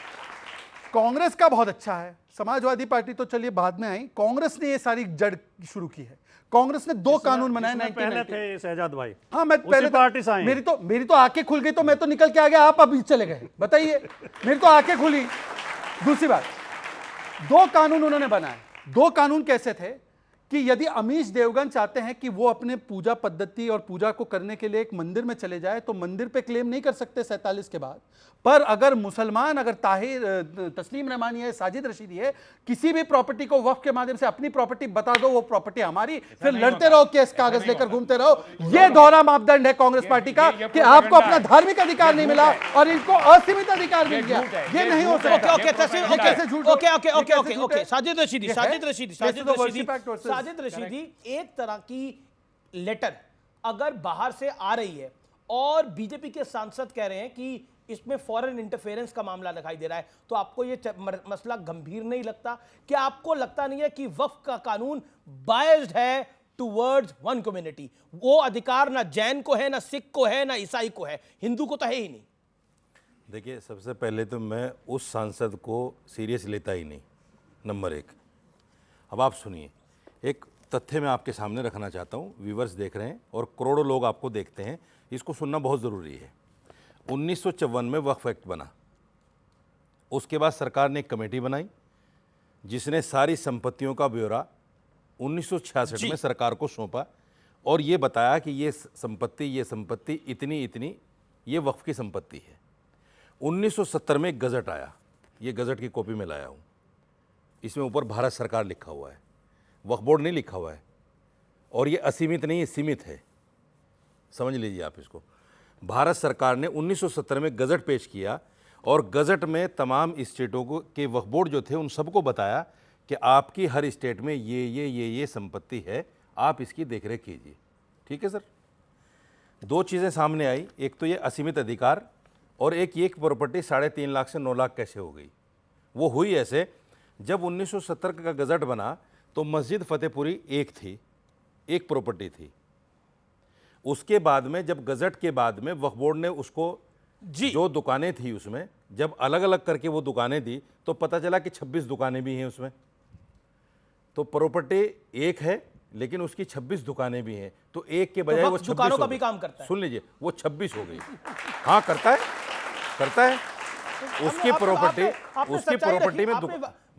कांग्रेस का बहुत अच्छा है, समाजवादी पार्टी तो चलिए बाद में आई, कांग्रेस ने ये सारी जड़ शुरू की है। कांग्रेस ने 2 कानून बनाए इसमें पहले 1990। थे शहजाद भाई। हाँ, मैं उसी पहले पार्टी से आए हैं। मेरी तो आंखें खुल गई तो मैं तो निकल के आ गया, आप अभी चले गए। बताइए, मेरी तो आंखें खुली। दूसरी बात, 2 कानून उन्होंने बनाए। 2 कानून कैसे थे कि यदि अमीश देवगन चाहते हैं कि वो अपने पूजा पद्धति और पूजा को करने के लिए एक मंदिर में चले जाए तो मंदिर पे क्लेम नहीं कर सकते 47 के बाद। पर अगर मुसलमान, अगर ताहिर, तस्लीम रहमानी है, साजिद रशीदी है, किसी भी प्रॉपर्टी को वक्फ के माध्यम से अपनी प्रॉपर्टी बता दो, वो प्रॉपर्टी हमारी, फिर लड़ते रहो, केस कागज लेकर घूमते रहो। ये दोहरा मापदंड है कांग्रेस पार्टी का कि आपको अपना धार्मिक अधिकार नहीं मिला और इनको असीमित अधिकार मिल गया। ये नहीं हो सकता। ओके, साजिद रशीदी, एक तरह की लेटर अगर बाहर से आ रही है और बीजेपी के सांसद कह रहे हैं कि इसमें फॉरेन इंटरफेरेंस का मामला दिखाई दे रहा है, तो आपको ये मसला गंभीर नहीं लगता? क्या आपको लगता नहीं है कि वक्फ का कानून बायस्ड है टुवर्ड्स वन कम्युनिटी? वो अधिकार ना जैन को है, ना सिख को है, ना ईसाई को है, हिंदू को तो है ही नहीं। देखिए, सबसे पहले तो मैं उस सांसद को सीरियस लेता ही नहीं, नंबर 1। अब आप सुनिए, एक तथ्य मैं आपके सामने रखना चाहता हूँ, व्यूवर्स देख रहे हैं और करोड़ों लोग आपको देखते हैं, इसको सुनना बहुत ज़रूरी है। 1954 में वक्फ एक्ट बना, उसके बाद सरकार ने एक कमेटी बनाई जिसने सारी संपत्तियों का ब्यौरा 1966 में सरकार को सौंपा और ये बताया कि ये संपत्ति इतनी ये वक्फ की संपत्ति है। 1970 में एक गज़ट आया, ये गज़ट की कॉपी में लाया हूँ, इसमें ऊपर भारत सरकार लिखा हुआ है, वक्फ बोर्ड नहीं लिखा हुआ है, और ये असीमित नहीं है, सीमित है, समझ लीजिए आप इसको। भारत सरकार ने 1970 में गज़ट पेश किया और गज़ट में तमाम स्टेटों को के वक्फ बोर्ड जो थे उन सबको बताया कि आपकी हर स्टेट में ये संपत्ति है, आप इसकी देखरेख कीजिए। ठीक है सर। 2 चीज़ें सामने आई, एक तो ये असीमित अधिकार और एक ये प्रॉपर्टी 3.5 लाख से 9 लाख कैसे हो गई। वो हुई ऐसे, जब 1970 का गज़ट बना तो मस्जिद फतेहपुरी एक प्रॉपर्टी थी। उसके बाद में जब गज़ट के बाद में वक्फ बोर्ड ने उसको जी। जो दुकानें थी उसमें जब अलग अलग करके वो दुकानें दी तो पता चला कि 26 दुकानें भी हैं उसमें। तो प्रॉपर्टी एक है लेकिन उसकी 26 दुकानें भी हैं, तो एक के बजाय वो 26 दुकानों का हो भी गई। काम करता है। सुन लीजिए, वो 26 हो गई। हाँ करता है उसकी प्रॉपर्टी, उसकी प्रॉपर्टी में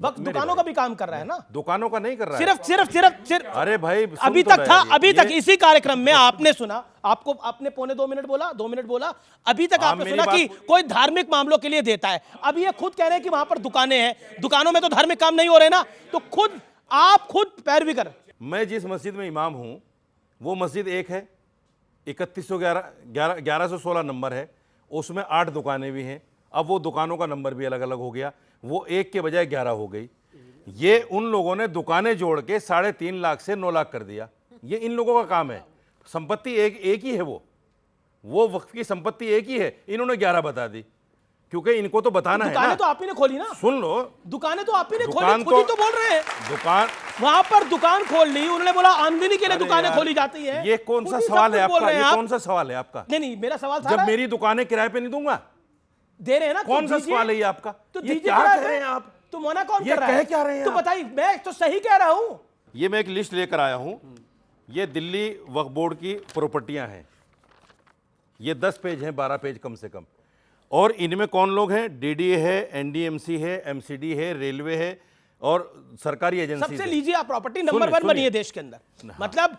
वक्त दुकानों का भी काम कर रहा है ना, दुकानों का नहीं कर रहा है। सिर्फ अरे भाई सुन अभी तो तक था, रहे। अभी तक ये- इसी कार्यक्रम में आपने सुना, आपको आपने पौने 2 मिनट बोला, 2 मिनट बोला, अभी तक हाँ, आपने मेरी सुना कि बात- कोई धार्मिक मामलों के लिए देता है। अब ये खुद कह रहे हैं कि वहां पर दुकानें हैं, दुकानों में तो धार्मिक काम नहीं हो रहे ना, तो खुद आप खुद पैरवी कर। मैं जिस मस्जिद में इमाम हूं वो मस्जिद एक है, 1116 नंबर है, उसमें 8 दुकानें भी हैं। अब वो दुकानों का नंबर भी अलग अलग हो गया, वो एक के बजाय 11 हो गई। ये उन लोगों ने दुकानें जोड़ के 3.5 लाख से 9 लाख कर दिया। ये इन लोगों का काम है। संपत्ति एक ही है, वो वक्फ की संपत्ति एक ही है, इन्होंने 11 बता दी क्योंकि इनको तो बताना है दुकानें ना। तो आप ही ने खोली ना, सुन लो, दुकानें तो आप ही ने दुकान खोली, खुद ही तो- तो बोल रहे हैं। दुकान वहां पर दुकान खोल ली, उन्होंने बोला आमदनी के लिए अरे दुकानें यार, खोली जाती है। ये कौन खुद सा ही सब सवाल है कुछ बोल आपका? रहे हैं ये आप। कौन सा सवाल है आपका? नहीं, मेरा सवाल था जब ना, मेरी दुकानें किराए पे नहीं दूंगा, दे रहे हैं ना, कौन तो सा दीजिए। सवाल है ये आपका? तो ये दीजिए क्या किराए कह पे। रहे हैं आप? तो मना कौन ये कर रहा कह है? क्या रहे हैं तो आप? बताइए, मैं तो सही कह रहा हूं। ये मैं एक लिस्ट लेकर आया हूं, ये दिल्ली वक्फ बोर्ड की प्रॉपर्टियां हैं, ये 10 पेज हैं, 12 पेज कम से कम। और इनमें कौन लोग हैं? डीडीए है, एनडीएमसी है, एमसीडी है, रेलवे है और सरकारी एजेंसी। सबसे लीजिए, आप प्रॉपर्टी नंबर सुनिए, 1 बनी है देश के अंदर। मतलब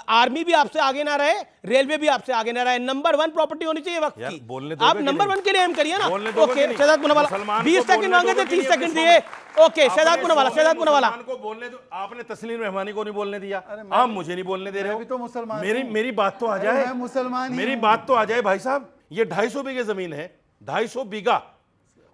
आर्मी भी आपसे आगे ना रहे, रेलवे भी आपसे आगे ना रहे, नंबर 1 प्रॉपर्टी होनी चाहिए वक्त यार, की। बोलने आप दोगे कि नंबर नहीं? 1 के लिए एम करिए ना। बोलने दोगे ओके, कि नहीं? शहजाद पुनावाला मुसलमान 20 को सेकंड बोलने मांगे थे, दोगे कि 30 नहीं सेकंड अपने दिए। ओके, आपने शहजाद पुनावाला, शहजाद पुनावाला। मुसलमान को बोलने दो, आपने तस्लीम रहमानी को नहीं बोलने दिया, आप मुझे नहीं बोलने दे रहे मैं हो। भी तो मुसलमान मेरी हूं। मेरी बात तो आ अरे जाए, मैं मुसलमान ही मेरी हूं। बात तो आ जाए भाई साहब। ये 250 बीघे जमीन है, 250 बीघा,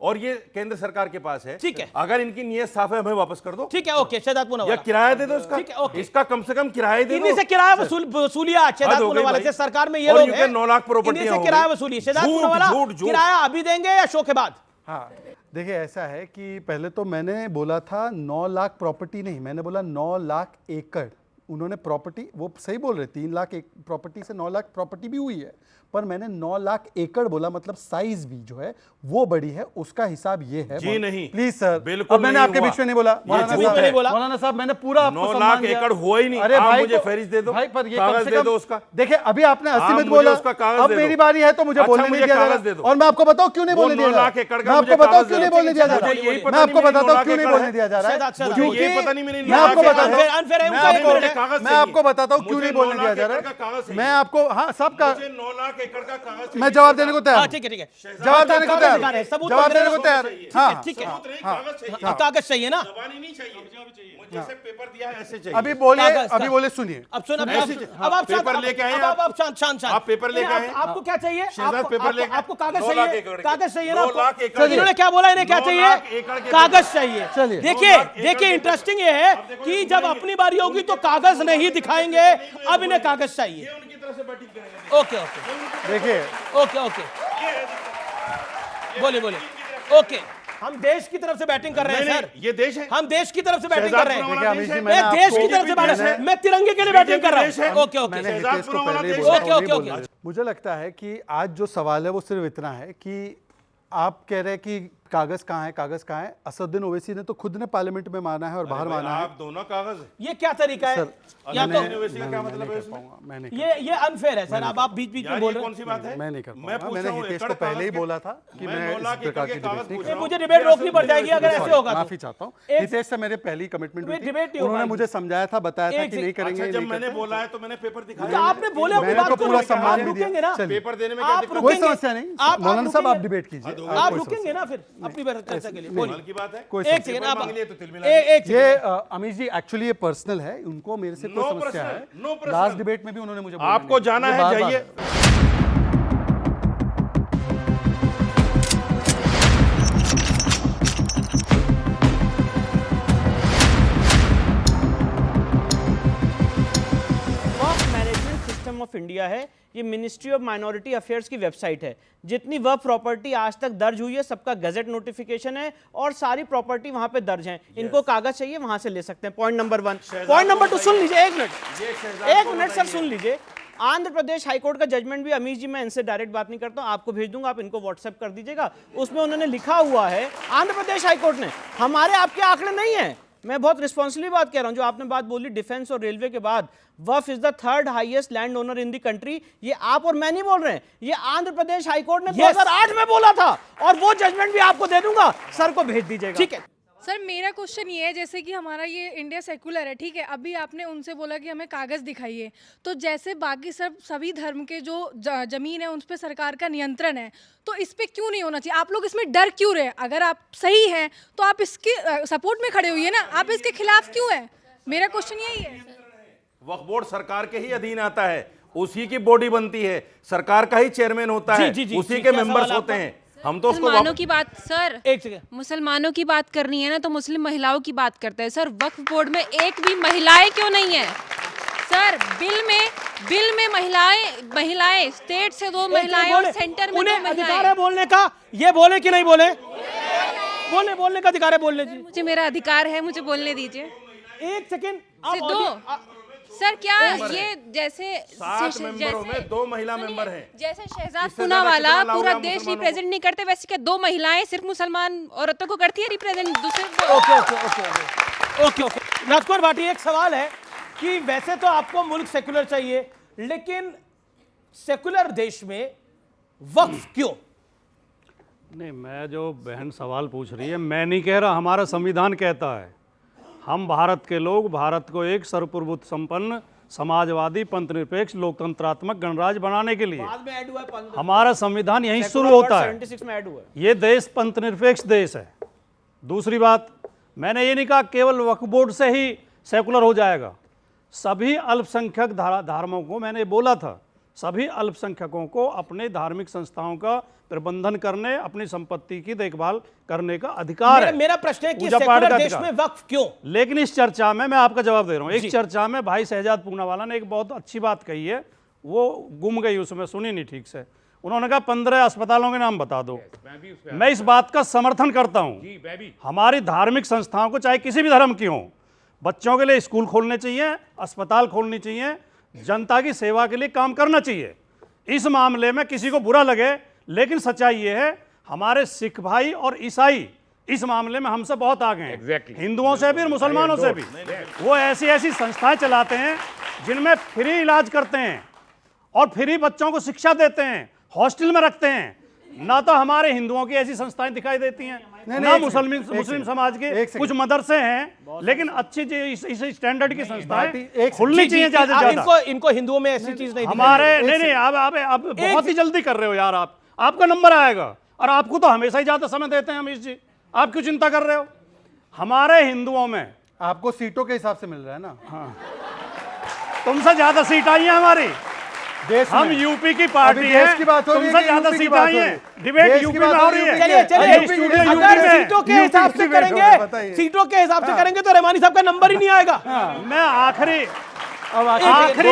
और ये केंद्र सरकार के पास है। ठीक है। अगर इनकी नीयत साफ है, हमें वापस कर दो। ठीक है, ओके, शहजाद या पुनावाला। किराया दे दो इसका। ठीक है, ओके। इसका कम से कम किराया दे इन्हीं दो। से किराया वसूलिया शहजाद हद हो गई पुनावाला भाई। से, सरकार में ये और लोग यूके हैं, 9 लाख प्रॉपर्टियां इन्हीं से हो किराया गई। वसूली। शहजाद झूठ, पुनावाला, झूठ, झूठ। किराया अभी देंगे या शो के बाद? हाँ, देखिए ऐसा है कि पहले तो मैंने बोला था 9 लाख प्रॉपर्टी नहीं, मैंने बोला 9 लाख एकड़। उन्होंने प्रॉपर्टी, वो सही बोल रहे, 3 लाख एक प्रॉपर्टी से 9 लाख प्रॉपर्टी भी हुई है, पर मैंने 9 लाख एकड़ बोला, मतलब साइज भी जो है वो बड़ी है, उसका हिसाब ये है। जी नहीं, प्लीज सर, बिल्कुल अब मैंने नहीं आपके हुआ। बीच में नहीं बोला। ये झूठ है। नहीं बोला। मौलाना साहब, मैंने पूरा आपको 9 सम्मान लाख दिया। एकड़ हुआ ही नहीं। अरे आप भाई, मुझे तो- फहरिस्त दे दो, भाई, पर ये कागज कम से दे कम दो उसका। देखिए, अभी आपने 80 आप मिनट मुझे बोला, उसका कागज अब दे दो। मेरी बारी है तो मुझे अच्छा, बोलने नहीं मुझे दिया कागज जाएगा। दे दो। और मैं आपको बताऊं क्यों नहीं वो बोलने 9 दिया जा लाख एकड़ रहा। का मैं मुझे आपको बताऊं कागज क्यों दे नहीं दो। बोलने दिया जा मुझे रहा यही पता मैं आपको नहीं मेरी बताता 9 हूं क्यों लाख नहीं एकड़ बोलने है। दिया जा रहा है। शहजाद, मुझे क्योंकि ये पता नहीं मेरी मैं आपको लाख बताता एकड़ हूं, अनफेयर है, मैं उनका अभी एक मुझे मिनट है। कागज मैं चाहिए। आपको बताता हूं क्यों मुझे नहीं 9 बोलने दिया लाख जा एकड़ रहा का कागज है। चाहिए। मैं आपको, हाँ, सबका मुझे 9 लाख एकड़ का कागज चाहिए। मैं जवाब देने को तैयार हाँ, हूं। ठीक है, ठीक है। जवाब देने को कागज तैयार दिखा रहे हैं, हूं। सबूत जवाब वगैरह देने को तैयार चाहिए। हूं। हाँ, ठीक है। सबूत नहीं, कागज चाहिए। अब कागज चाहिए ना? जबानी नहीं चाहिए, मुझे जैसे पेपर दिया है ऐसे चाहिए। अभी बोले, कागज अभी का- बोले, सुनिए। अब सुन, अब ऐसे- अब आप पेपर शांत, लेके आए अब हैं आप शांत शांत शांत। आप पेपर लेके नहीं, आए हैं? आपको क्या चाहिए? शहजाद आपको- पेपर आपको- लेके आपको कागज 9 लाख चाहिए, एकड़ के। कागज चाहिए ना 9 आपको? लाख एकड़ के। इन्होंने क्या बोला? इन्हें क्या 9 चाहिए? लाख एकड़ के कागज चाहिए। चलिए। देखिए, 9 लाख एकड़ देखिए, के। इंटरेस्टिंग ये है कि जब अपनी बारी होगी तो कागज नहीं दिखाएंगे, अब इन्हें कागज चाहिए। ये उनकी तरफ से बैटिंग करेंगे। ओके, ओके, देखिए, ओके, ओके, बोलिए, बोलिए। ओके, हम देश की तरफ से बैटिंग कर रहे हैं नहीं, सर, नहीं, ये देश है। हम देश की तरफ से बैटिंग शहजाद कर रहे हैं। पुनावाला देखिए, देश है। अमित जी, मैं मैंने देश की आपको- तरफ से बैटिंग, मैंने- मैं तिरंगे के लिए बैटिंग कर रहा देश है। हूँ। ओके, ओके, मैंने शहजाद हितेश को पुनावाला पहले ही देश बोला, है। ओके, वो ओके, नहीं ओके। बोलने। मुझे लगता है कि आज जो सवाल है वो सिर्फ इतना है कि आप कह रहे हैं कि कागज कहाँ है, कागज कहाँ है। असदुद्दीन ओवैसी ने तो खुद ने पार्लियामेंट में माना है और बाहर माना है। आप दोनों कागज है। ये क्या तरीका है? या तो यूनिवर्सिटी का क्या मतलब है इसमें? मैं नहीं ये अनफेयर है सर, अब आप बीच बीच में यार, बोल ये रहे कौन हैं। सी बात है? मैं नहीं कर मैं पाऊंगा। पूछ मैंने रहा हूं, हितेश एकड़ को पहले ही कागज के- बोला था कि मैं मैं 9 इस लाख प्रकार एकड़ की के कागज डिबेट नहीं पूछ नहीं, रहा हूं। मुझे डिबेट रोकनी पड़ जाएगी अगर ऐसे होगा तो। माफी चाहता हूँ। एक- हितेश से मेरे पहली कमिटमेंट हुई थी। डिबेट ही हो उन्होंने पाएगी। मुझे समझाया था, बताया था एक कि से- नहीं करेंगे, अच्छा, जब नहीं मैंने करेंगे। बोला है तो मैंने पेपर तो दिखाया। आपने बोले अपनी मैंने बात तो को पूरा लेकर, सम्मान आप भी दिया। रुकेंगे ना? चलिए। पेपर देने में क्या आप दिक्कत कोई रुकेंगे? समस्या नहीं। आप मौलाना साहब, आप रुकेंगे? डिबेट कीजिए। आप कोई रुकेंगे ना फिर अपनी चर्चा के लिए? कमाल बोलिए। की बात है। कोई एक सेकंड, आप मांग लिए तो तिल मिला एक ये अमित जी, एक्चुअली ये पर्सनल है, उनको मेरे से कोई No समस्या personal, है। no personal। लास्ट डिबेट में भी उन्होंने मुझे बोला आपको नहीं। जाना ये है, बार-बार जाइए। वक्फ मैनेजमेंट सिस्टम ऑफ इंडिया है, ये मिनिस्ट्री ऑफ माइनॉरिटी अफेयर्स की वेबसाइट है। जितनी वक्फ प्रॉपर्टी आज तक दर्ज हुई है सबका गजट नोटिफिकेशन है और सारी प्रॉपर्टी वहां पे दर्ज है। इनको कागज चाहिए वहां से ले सकते हैं। Point number 1। पॉइंट नंबर 2 सुन लीजिए, एक मिनट सर, सुन लीजिए। आंध्र प्रदेश हाईकोर्ट का जजमेंट भी, अमीश जी मैं इनसे डायरेक्ट बात नहीं करता हूं, आपको भेज दूंगा, आप इनको व्हाट्सएप कर दीजिएगा। उसमें उन्होंने लिखा हुआ है, आंध्र प्रदेश हाईकोर्ट ने, हमारे आपके आंकड़े नहीं है, मैं बहुत रिस्पॉन्सिबली बात कह रहा हूं, जो आपने बात बोली डिफेंस और रेलवे के बाद, Waqf is the third highest land owner in the country, ये आप और मैं नहीं बोल रहे हैं, ये आंध्र प्रदेश हाईकोर्ट ने 2008 में बोला था, और वो जजमेंट भी आपको दे दूंगा, सर को भेज दीजिएगा। ठीक है सर, मेरा क्वेश्चन ये है, जैसे कि हमारा ये इंडिया सेकुलर है, ठीक है, अभी आपने उनसे बोला कि हमें कागज़ दिखाइए, तो जैसे बाकी सभी धर्म के जो ज़मीन है उन पर सरकार का नियंत्रण है, तो इस पर क्यों नहीं होना चाहिए? आप लोग इसमें डर क्यों रहे? अगर आप सही हैं तो आप इसके सपोर्ट में खड़े हुए ना, आप इसके खिलाफ क्यों हैं? मेरा क्वेश्चन यही है। वक्फ बोर्ड सरकार के ही अधीन आता है, उसी की बॉडी बनती है, सरकार का ही चेयरमैन होता है, उसी के मेंबर्स होते हैं। हम तो मुसलमानों की बात, सर एक सेकंड, मुसलमानों की बात करनी है ना तो मुस्लिम महिलाओं की बात करते हैं। सर वक्फ बोर्ड में एक भी महिलाएं क्यों नहीं है? सर बिल में महिलाएं स्टेट से 2 महिलाएं और सेंटर में 2 महिलाएं। अधिकार है बोलने का, ये बोले कि नहीं बोले? बोलने का अधिकार है, बोलने जी। मुझे मेरा अधिकार है, मुझे बोलने दीजिए। एक सेकंड, सर क्या ये जैसे 7 मेंबरों में 2 महिला मेंबर हैं, जैसे शहजाद पूनावाला पूरा देश रिप्रेजेंट नहीं करते, वैसे क्या 2 महिलाएं सिर्फ मुसलमान औरतों को करती है रिप्रेजेंट? दूसरे ओके। राजकुमार भाटी, एक सवाल है कि वैसे तो आपको मुल्क सेकुलर चाहिए, लेकिन सेकुलर देश में वक्फ क्यों? नहीं, मैं जो बहन सवाल पूछ रही है, मैं नहीं कह रहा, हमारा संविधान कहता है हम भारत के लोग भारत को एक सर्वप्रभुत्व संपन्न समाजवादी पंथनिरपेक्ष लोकतंत्रात्मक गणराज्य बनाने के लिए, बाद में ऐड हुआ है, हमारा संविधान यहीं शुरू होता है। 76 में ऐड हुआ है। ये देश पंथनिरपेक्ष देश है। दूसरी बात, मैंने ये नहीं कहा केवल वक्फ बोर्ड से ही सेकुलर हो जाएगा। सभी अल्पसंख्यक धर्मों को, मैंने बोला था, सभी अल्पसंख्यकों को अपने धार्मिक संस्थाओं का प्रबंधन करने, अपनी संपत्ति की देखभाल करने का अधिकार है। मेरा प्रश्न है कि सेकुलर देश में वक्फ क्यों? लेकिन इस चर्चा में मैं आपका जवाब दे रहा हूं। एक चर्चा में भाई शहजाद पूनावाला ने एक बहुत अच्छी बात कही है, वो गुम गई, उसमें सुनी नहीं ठीक से। उन्होंने कहा 15 अस्पतालों के नाम बता दो। मैं इस बात का समर्थन करता हूं। हमारी धार्मिक संस्थाओं को, चाहे किसी भी धर्म की हो, बच्चों के लिए स्कूल खोलने चाहिए, अस्पताल खोलनी चाहिए, जनता की सेवा के लिए काम करना चाहिए। इस मामले में किसी को बुरा लगे, लेकिन सच्चाई ये है हमारे सिख भाई और ईसाई इस मामले में हमसे बहुत आगे हैं, हिंदुओं से भी और मुसलमानों से भी। वो ऐसी संस्थाएं चलाते हैं जिनमें फ्री इलाज करते हैं और फ्री बच्चों को शिक्षा देते हैं, हॉस्टल में रखते हैं। ना तो हमारे हिंदुओं की ऐसी संस्थाएं दिखाई देती हैं, ना मुस्लिम समाज के कुछ मदरसे हैं, लेकिन अच्छी इस स्टैंडर्ड की संस्थाएं खुलनी चाहिए ज्यादा से ज्यादा। इनको हिंदुओं में ऐसी चीज नहीं हमारे नहीं आप बहुत ही जल्दी कर रहे हो यार। आपका नंबर आएगा और आपको तो हमेशा ही ज्यादा समय देते हैं अमीश जी, आप क्यों चिंता कर रहे हो? हमारे हिंदुओं में आपको सीटों के हिसाब से मिल रहा है ना। हाँ, तुमसे ज्यादा सीट आई है हमारी, हम यूपी की पार्टी है, तुमसे ज्यादा सीट आई है। डिबेट यूपी में हो रही है। चलिए अगर सीटों के हिसाब से करेंगे तो रहमानी साहब का नंबर ही नहीं आएगा। मैं आखिरी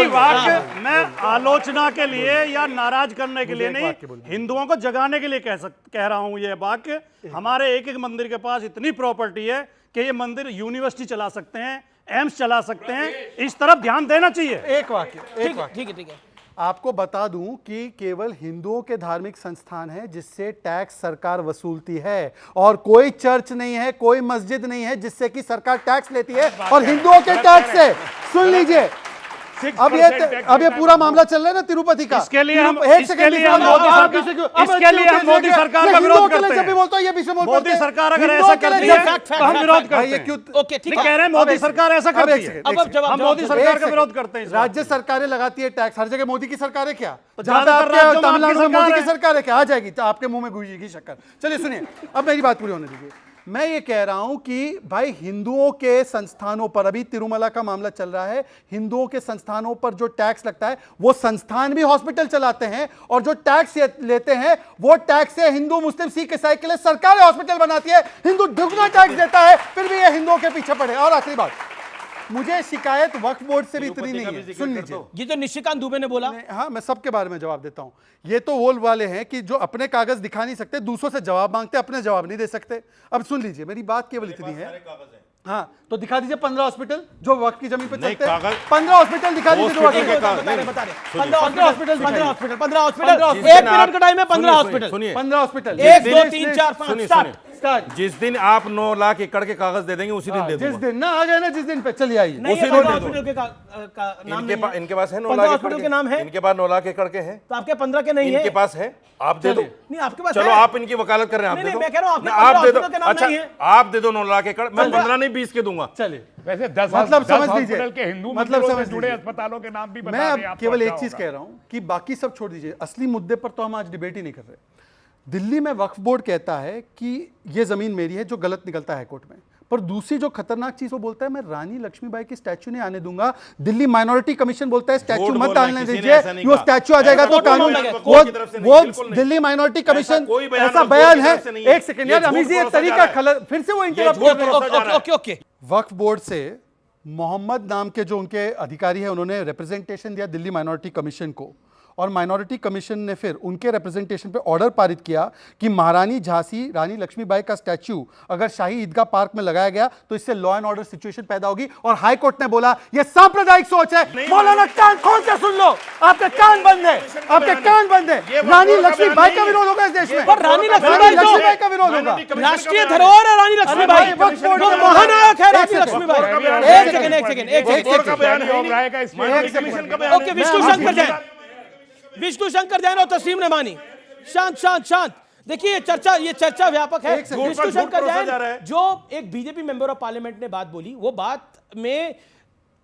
वाक्य मैं आलोचना के लिए या नाराज करने के लिए नहीं, हिंदुओं को जगाने के लिए कह रहा हूं। ये वाक्य, हमारे एक एक मंदिर के पास इतनी प्रॉपर्टी है कि ये मंदिर यूनिवर्सिटी चला सकते हैं, एम्स चला सकते हैं, इस तरफ ध्यान देना चाहिए। एक वाक्य ठीक है। आपको बता दूं कि केवल हिंदुओं के धार्मिक संस्थान है जिससे टैक्स सरकार वसूलती है, और कोई चर्च नहीं है, कोई मस्जिद नहीं है जिससे कि सरकार टैक्स लेती है। और हिंदुओं के टैक्स से, सुन लीजिए, अब ये पूरा मामला चल रहा है ना तिरुपति का। इसके लिए हम मोदी सरकार का विरोध करते हैं। मोदी सरकार अगर ऐसा करती है तो हम विरोध करते हैं। ओके ठीक है, कह रहे हैं मोदी सरकार ऐसा करती है, हम मोदी सरकार का विरोध करते हैं। राज्य सरकारें लगाती है टैक्स, हर जगह मोदी की सरकार है क्या? तमिलनाडु में मोदी की सरकार है क्या? आ जाएगी तो आपके मुंह में घुसेगी शक्कर। चलिए सुनिए, अब मेरी बात पूरी होने दीजिए। मैं ये कह रहा हूं कि भाई हिंदुओं के संस्थानों पर, अभी तिरुमला का मामला चल रहा है, हिंदुओं के संस्थानों पर जो टैक्स लगता है, वो संस्थान भी हॉस्पिटल चलाते हैं, और जो टैक्स लेते हैं वो टैक्स से हिंदू मुस्लिम सिख ईसाई के लिए सरकार हॉस्पिटल बनाती है। हिंदू दुगना टैक्स देता है, फिर भी ये हिंदुओं के पीछे पड़े। और आखिरी बात, मुझे शिकायत वक्फ बोर्ड से भी इतनी नहीं है। सुन लीजिए, ये जो निशिकांत दुबे ने बोला, हाँ मैं सबके बारे में जवाब देता हूं। ये तो वो वाले हैं कि जो अपने कागज दिखा नहीं सकते, दूसरों से जवाब मांगते, अपने जवाब नहीं दे सकते। अब सुन लीजिए, मेरी बात केवल इतनी है, हाँ तो दिखा दीजिए 15 हॉस्पिटल जो वक्त की जमीन पे नहीं, चलते हैं। कागज- 15 हॉस्पिटल दिखा दीजिए जो वक्त हॉस्पिटल की- के कागज- बता रहे, नहीं, बता रहे। सुनिए। 15 हॉस्पिटल, 15 हॉस्पिटल, 15 हॉस्पिटल, 15 एक मिनट का टाइम है, 15 सुनिए, हॉस्पिटल, सुनिए 15 हॉस्पिटल 1 2 3 4 5 सुनिए, स्टार्ट। स्टार्ट। जिस दिन आप 9 लाख एकड़ के कागज दे देंगे उसी दिन दे जिस दूंगा। दिन ना आ गए ना, जिस दिन पे चलिए आइए। नहीं, उसी ये दिन 15 दे दो। हॉस्पिटल के का नाम इनके नहीं है। इनके पास है 9 15 लाख हॉस्पिटल के नाम है, इनके पास 9 लाख एकड़ के हैं, तो आपके 15 के नहीं है। इनके पास है, आप दे दो। नहीं, आपके पास चलो है। आप इनकी वकालत कर रहे हैं, आप नहीं, दे नहीं, दो। मैं कह रहा हूं आपके नहीं, आप दे दो। हॉस्पिटल के नाम अच्छा नहीं है। आप दे दो 9 लाख एकड़, मैं 15 नहीं 20 के दूंगा। चलिए वैसे 10 मतलब समझ हॉस्पिटल लीजिए, के हिंदू मतलब मंदिरों समझ से जुड़े लीजिए। अस्पतालों के नाम भी बता मैं दें अब आपको केवल अच्छा एक चीज होगा। कह रहा हूं कि बाकी सब छोड़ दीजिए, असली मुद्दे पर तो हम आज डिबेट ही नहीं कर रहे। दिल्ली में वक्फ बोर्ड कहता है कि ये जमीन मेरी है, जो गलत निकलता है कोर्ट में, पर दूसरी जो खतरनाक चीज वो बोलता है मैं रानी लक्ष्मीबाई की स्टैच्यू नहीं आने दूंगा। दिल्ली माइनॉरिटी कमीशन बोलता है स्टैच्यू बोर्ड मत बोल रहा है, डालने किसी ने दीजिए, ऐसा नहीं वो कहा। स्टैच्यू आ जाएगा ऐसा तो कोई कानून बयान कोर्ट की तरफ से नहीं, वो बिल्कुल नहीं। दिल्ली माइनॉरिटी कमीशन कोई बयान ऐसा कोर्ट की बयान तरफ से है। नहीं है। एक सेकंड ये यार, झूठ अमीर जी, ये परोसा जा तरीका रहा है। खलल, फिर से वो इंटरप्ट झूठ कर रहे हैं। परोसा जा रहा है। Okay okay. वक्फ बोर्ड से मोहम्मद नाम के जो उनके अधिकारी हैं उन्होंने रिप्रेजेंटेशन दिया दिल्ली माइनॉरिटी कमीशन को, और माइनॉरिटी कमीशन ने फिर उनके रिप्रेजेंटेशन पे ऑर्डर पारित किया कि महारानी झांसी रानी लक्ष्मीबाई का स्टैच्यू अगर शाही ईदगाह पार्क में लगाया गया तो इससे लॉ एंड ऑर्डर सिचुएशन पैदा होगी। और हाई कोर्ट ने बोला ये सांप्रदायिक सोच है। मौलाना कान खोल के सुन लो, आपके कान बंद है, आपके कान बंद है। रानी लक्ष्मीबाई का विरोध होगा इस देश में, पर रानी लक्ष्मीबाई का विरोध होगा। राष्ट्रीय धरोहर है रानी लक्ष्मीबाई, वक्फ बोर्ड वो का महानायक है रानी एक लक्ष्मीबाई। सेकंड, एक सेकंड एक सेकंड एक बोर्ड का बयान सेकंड। योग रहा है का इसमें कमीशन का बयान ओके, विष्णु शंकर जैन, विष्णु शंकर जैन और तस्लीम नेमानी, शांत शांत शांत। देखिए ये चर्चा व्यापक है। विष्णु शंकर जैन जो एक बीजेपी मेंबर ऑफ पार्लियामेंट ने बात बोली, वो बात में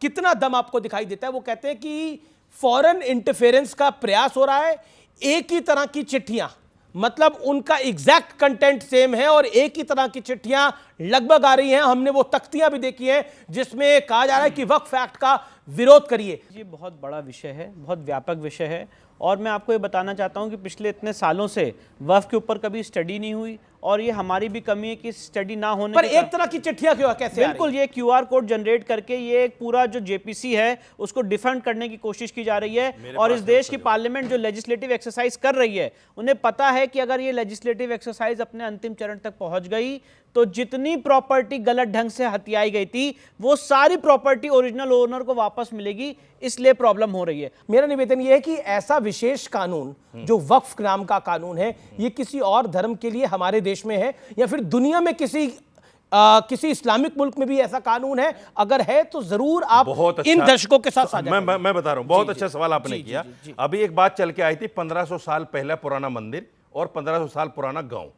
कितना दम आपको दिखाई देता है। वो कहते हैं कि फॉरेन इंटरफेरेंस का प्रयास हो रहा है, एक ही तरह की चिट्ठियां, मतलब उनका एग्जैक्ट कंटेंट सेम है और एक ही तरह की चिट्ठियां लगभग आ रही हैं। हमने वो तख्तियां भी देखी हैं जिसमें कहा जा रहा है कि वक्फ एक्ट का विरोध करिए। ये बहुत बड़ा विषय है, बहुत व्यापक विषय है, और मैं आपको ये बताना चाहता हूँ कि पिछले इतने सालों से वक्फ के ऊपर कभी स्टडी नहीं हुई, और ये हमारी भी कमी है कि स्टडी ना होने पर एक तरह की चिट्ठियां क्यों कैसे बिल्कुल ये QR कोड जनरेट करके ये एक पूरा जो JPC है उसको डिफेंड करने की कोशिश की जा रही है। और इस देश की पार्लियामेंट जो लेजिस्लेटिव एक्सरसाइज कर रही है, उन्हें पता है कि अगर ये लेजिस्लेटिव एक्सरसाइज अपने अंतिम चरण तक पहुंच गई तो जितनी प्रॉपर्टी गलत ढंग से हथियाई गई थी वो सारी प्रॉपर्टी ओरिजिनल ओनर को वापस मिलेगी, इसलिए प्रॉब्लम हो रही है। मेरा निवेदन यह है कि ऐसा विशेष कानून जो वक्फ नाम का कानून है, ये किसी और धर्म के लिए हमारे देश में है या फिर दुनिया में किसी इस्लामिक मुल्क में भी ऐसा कानून है? अगर है तो जरूर आप अच्छा, इन दर्शकों के साथ साझा करें। मैं बता रहा हूं, बहुत अच्छा सवाल आपने किया। अभी एक बात चल के आई थी, 1500 साल पहले पुराना मंदिर और 1500 साल पुराना गांव।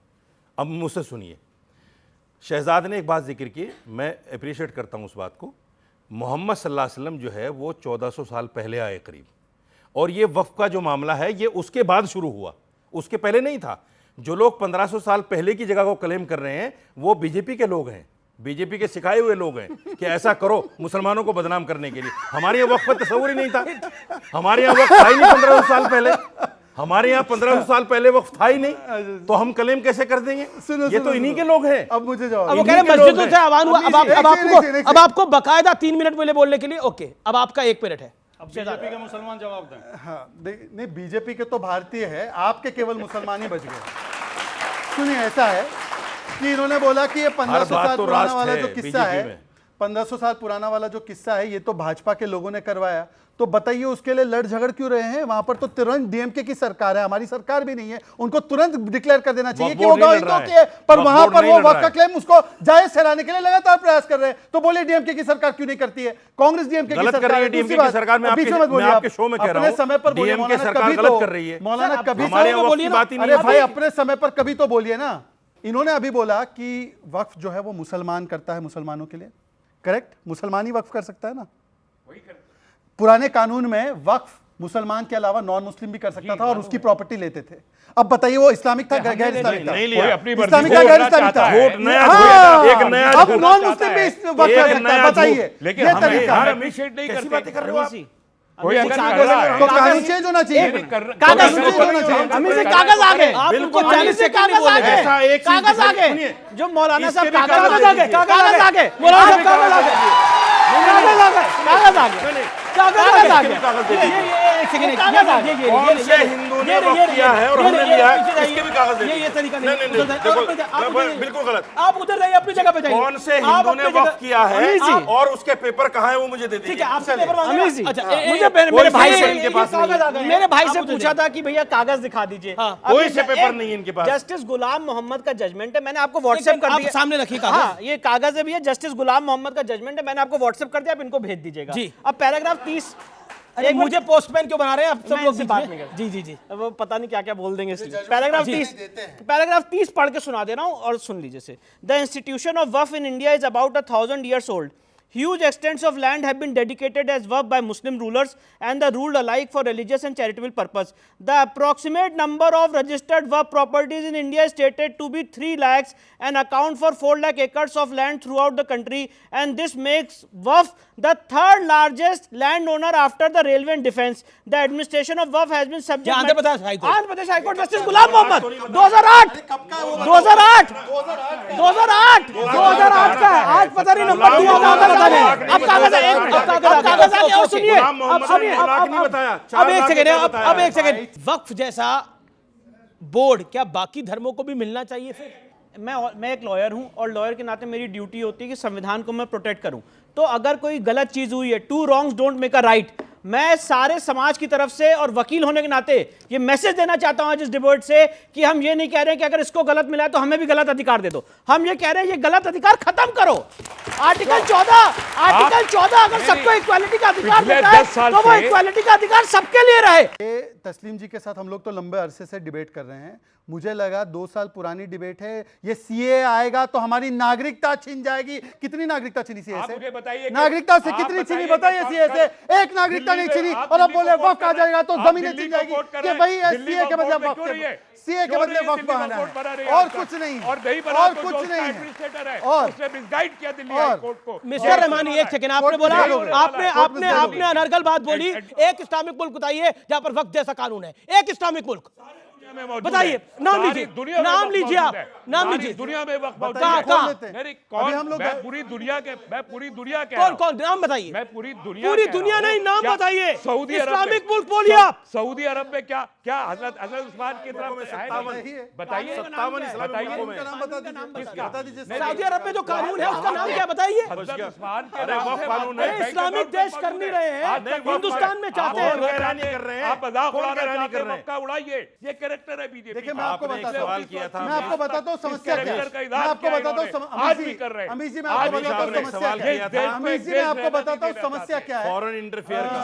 अब मुझसे सुनिए, शहजाद ने एक बात जिक्र की, मैं अप्रिशिएट करता हूं उस बात को। मोहम्मद सल्लल्लाहु अलैहि वसल्लम जो है वो 1400 साल पहले आए करीब, और ये वक्फ का जो मामला है ये उसके बाद शुरू हुआ, उसके पहले नहीं था। जो लोग 1500 साल पहले की जगह को क्लेम कर रहे हैं वो बीजेपी के लोग हैं, बीजेपी के सिखाए हुए लोग हैं कि ऐसा करो मुसलमानों को बदनाम करने के लिए। हमारे यहाँ वक्फ का तस्वुर ही नहीं था, हमारे यहाँ वक्फ था ही नहीं 1500 साल पहले, हमारे यहाँ 1500 साल पहले वक्फ था ही नहीं, तो हम क्लेम कैसे कर देंगे? ये तो इन्हीं के लोग हैं। अब मुझे जवाब, अब वो कह रहे हैं मस्जिदों से आह्वान हुआ। अब आपको बकायदा 3 मिनट पहले बोलने के लिए, ओके अब आपका 1 मिनट है। अब बीजेपी के मुसलमान जवाब दें। हाँ नहीं, बीजेपी के तो भारतीय है, आपके केवल मुसलमान ही बच गए। सुनिए, ऐसा है कि इन्होंने बोला कि ये 1500 साल पुराना वाला जो किस्सा है, 1500 साल पुराना वाला जो किस्सा है, ये तो भाजपा के लोगों ने करवाया। तो बताइए उसके लिए लड़ झगड़ क्यों रहे हैं? वहां पर तो तुरंत डीएमके की सरकार है, हमारी सरकार भी नहीं है। उनको तुरंत डिक्लेयर कर देना चाहिए कि वो गवाही है, पर वहां पर वो वक्त का क्लेम उसको जायज ठहराने के लिए लगातार प्रयास कर रहे हैं। तो बोले डीएमके की सरकार क्यों नहीं करती है? कांग्रेस डीएमके की सरकार है। डीएमके की सरकार में आपके शो में कह रहा हूं, समय पर बोलिए, डीएमके सरकार गलत कर रही है। मौलाना कभी बोलिए ना, अरे भाई अपने समय पर कभी तो बोलिए ना। इन्होंने अभी बोला कि वक्फ जो है वो मुसलमान करता है मुसलमानों के लिए, करेक्ट? मुसलमान ही वक्फ कर सकता है ना। पुराने कानून में वक्फ मुसलमान के अलावा नॉन मुस्लिम भी कर सकता था और उसकी प्रॉपर्टी लेते थे। अब बताइए वो इस्लामिक था गैर इस्लामिक था? इस्लामिक था गैर इस्लामिक था? एक नया अब नॉन मुस्लिम भी वक्फ कर सकता है, बताइए। लेकिन ये तरीका है। अप्रिशिएट नहीं कैसी बातें कर रहे हो आप? कोई अगर तो कानून चेंज होना चाहिए, कागज अमीर से कागज आ गए, आप उनको 40 से कागज आ गए, कागज आ गए, जो मौलाना साहब कागज आ गए, कागज आ गए, मौलाना साहब कागज आ गए, कागज आ गए, कागज आ गए। कागज आ गया। कागज दे दीजिए। एक सेकंड, कौन से हिंदू ने वक्त किया है और हमने लिया है, इसके भी कागज दे ये तरीका नहीं, नहीं, नहीं, देखो, बिल्कुल गलत। आप उधर रहिए, अपनी जगह पे जाइए। कौन से हिंदू ने वक्त किया है और उसके पेपर कहाँ है वो मुझे दे दीजिए। ठीक है, आपसे पेपर मांगे। अमीर जी, अच्छा, मुझे मेरे भाई से इनके पास नहीं है। मेरे भाई से पूछा था कि भैया कागज दिखा दीजिए। कोई से पेपर नहीं है इनके पास। जस्टिस गुलाम मोहम्मद का जजमेंट है, मैंने आपको व्हाट्सएप कर दिया। सामने रखिए कागज। हाँ, ये कागज है भैया, जस्टिस गुलाम मोहम्मद का जजमेंट है, मैंने आपको व्हाट्सएप कर दिया, आप इनको भेज दीजिएगा। जी। अब पैराग्राफ 30। अरे मुझे पोस्टमैन क्यों बना रहे हैं आप सब लोग? बात नहीं कर। जी जी जी, वो पता नहीं क्या क्या बोल देंगे इसलिए। पैराग्राफ 30 पढ़ के सुना दे रहा हूं और सुन लीजिए। The institution of Waqf in India is about 1000 years old. Huge extents of land have been dedicated as waqf by Muslim rulers and the ruled alike for religious and charitable purpose. The approximate number of registered waqf properties in India is stated to be 3 lakhs and account for 4 lakh acres of land throughout the country, and this makes waqf the third largest landowner after the railway and defense. The administration of waqf has been subject. Andhra Pradesh high court. Andhra Pradesh high court, justice Ghulam Mohammad 2008 2008 2008 का है। आज पता नहीं number दिया होगा। अब कागज आ गया और सुनिए, अब एक सेकंड, अब एक सेकंड। वक्फ जैसा बोर्ड क्या बाकी धर्मों को भी मिलना चाहिए? फिर मैं एक लॉयर हूं और लॉयर के नाते मेरी ड्यूटी होती है कि संविधान को मैं प्रोटेक्ट करूं। तो अगर कोई गलत चीज हुई है, two wrongs don't make a right, मैं सारे समाज की तरफ से और वकील होने के नाते ये मैसेज देना चाहता हूं आज इस डिबेट से कि हम ये नहीं कह रहे हैं कि अगर इसको गलत मिला है तो हमें भी गलत अधिकार दे दो। हम ये कह रहे हैं ये गलत अधिकार खत्म करो। आर्टिकल 14 अगर सबको इक्वालिटी का अधिकार देता है तो वो इक्वालिटी का अधिकार सबके लिए रहे। तस्लीम जी के साथ हम लोग तो लंबे अरसे से डिबेट कर रहे हैं। मुझे लगा 2 साल पुरानी डिबेट है, ये सीए आएगा तो हमारी नागरिकता छीन जाएगी। कितनी नागरिकता छीनी सीए से? मुझे बताइए, नागरिकता से कितनी छीनी बताइए सीए से? एक नागरिकता नहीं छीनी और अब बोले वक्त आ जाएगा तो जमीनें छीन जाएगी। कि भाई सीए के बदले वक्त, सीए के बदले वक्त बहाना है और कुछ नहीं, और कुछ नहीं है। और उसने मिसगाइड किया दिल्ली हाई कोर्ट को। मिस्टर रहमानी, एक सेकंड, आपने बोला, आपने अनर्गल बात बोली। एक इस्लामिक मुल्क बताइए जहां पर वक्त जैसा कानून है, एक इस्लामिक मुल्क बताइए, नाम लीजिए, नाम लीजिए, आप नाम लीजिए। दुनिया में वक्त मैं पूरी दुनिया के कौन नाम बताइए? मैं पूरी दुनिया नहीं, नाम बताइए। सऊदी अरब, इस्लामिक मुल्क बोलिए आप। सऊदी अरब में क्या हजरत उस्मान की तरफ बताइए, 57 इस्लामिक मुल्कों में बता दीजिए। सऊदी अरब में जो कानून है उसका नाम क्या बताइए? अरे वक्फ कानून है। इस्लामिक देश कर नहीं रहे हैं, हिंदुस्तान में चाहते हैं। आप मजाक उड़ाइए, ये कैरेक्टर है बीजेपी। देखिए मैं आपको बताता हूं, सवाल किया था, मैं आपको बताता हूं समस्या क्या है। मैं आपको बताता हूं आज भी कर रहे हैं। अमीर जी मैं आपको बताता हूं समस्या क्या है। अमीर जी मैं आपको बताता हूं समस्या क्या है। फॉरेन इंटरफेयर का।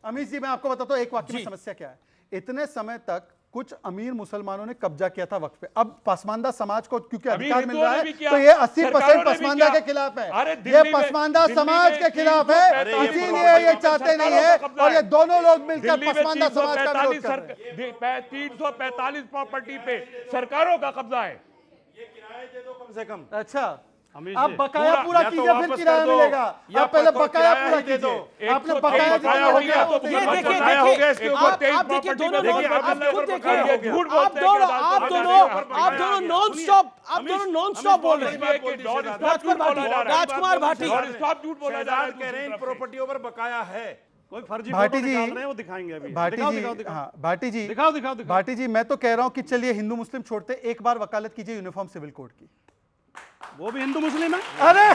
अमीर जी मैं आपको बताता हूं एक वाक्य में समस्या क्या है। इतने समय तक कुछ अमीर मुसलमानों ने कब्जा किया था वक्त पे। अब पसमानदा समाज को क्योंकि अधिकार मिल रहा है तो ये 80% पसमानदा के खिलाफ है। ये पसमानदा समाज के खिलाफ है, इसीलिए ये चाहते नहीं है और ये दोनों लोग मिलकर पसमानदा समाज का विरोध कर रहे हैं। 345 प्रॉपर्टी पे सरकारों का कब्जा है। ये किराए दे दो कम से कम। अच्छा, आप बकाया पूरा कीजिए फिर किराया मिलेगा। आप पहले बकाया पूरा कीजिए। आपने बकाया हो गया तो ये देखिए, आप देखिए दोनों नॉन स्टॉप बोल रहे हैं। राजकुमार भाटी झूठ बोला जा रहा है। कह रहे हैं इन प्रॉपर्टियों पर बकाया है। कोई फर्जी भाटी फोटो जी, निकाल रहे हैं, वो दिखाएंगे अभी। भाटी जी, हाँ भाटी जी, दिखाओ। भाटी जी मैं तो कह रहा हूं कि चलिए हिंदू मुस्लिम छोड़ते, एक बार वकालत कीजिए यूनिफॉर्म सिविल कोड की। वो भी हिंदू मुस्लिम है। अरे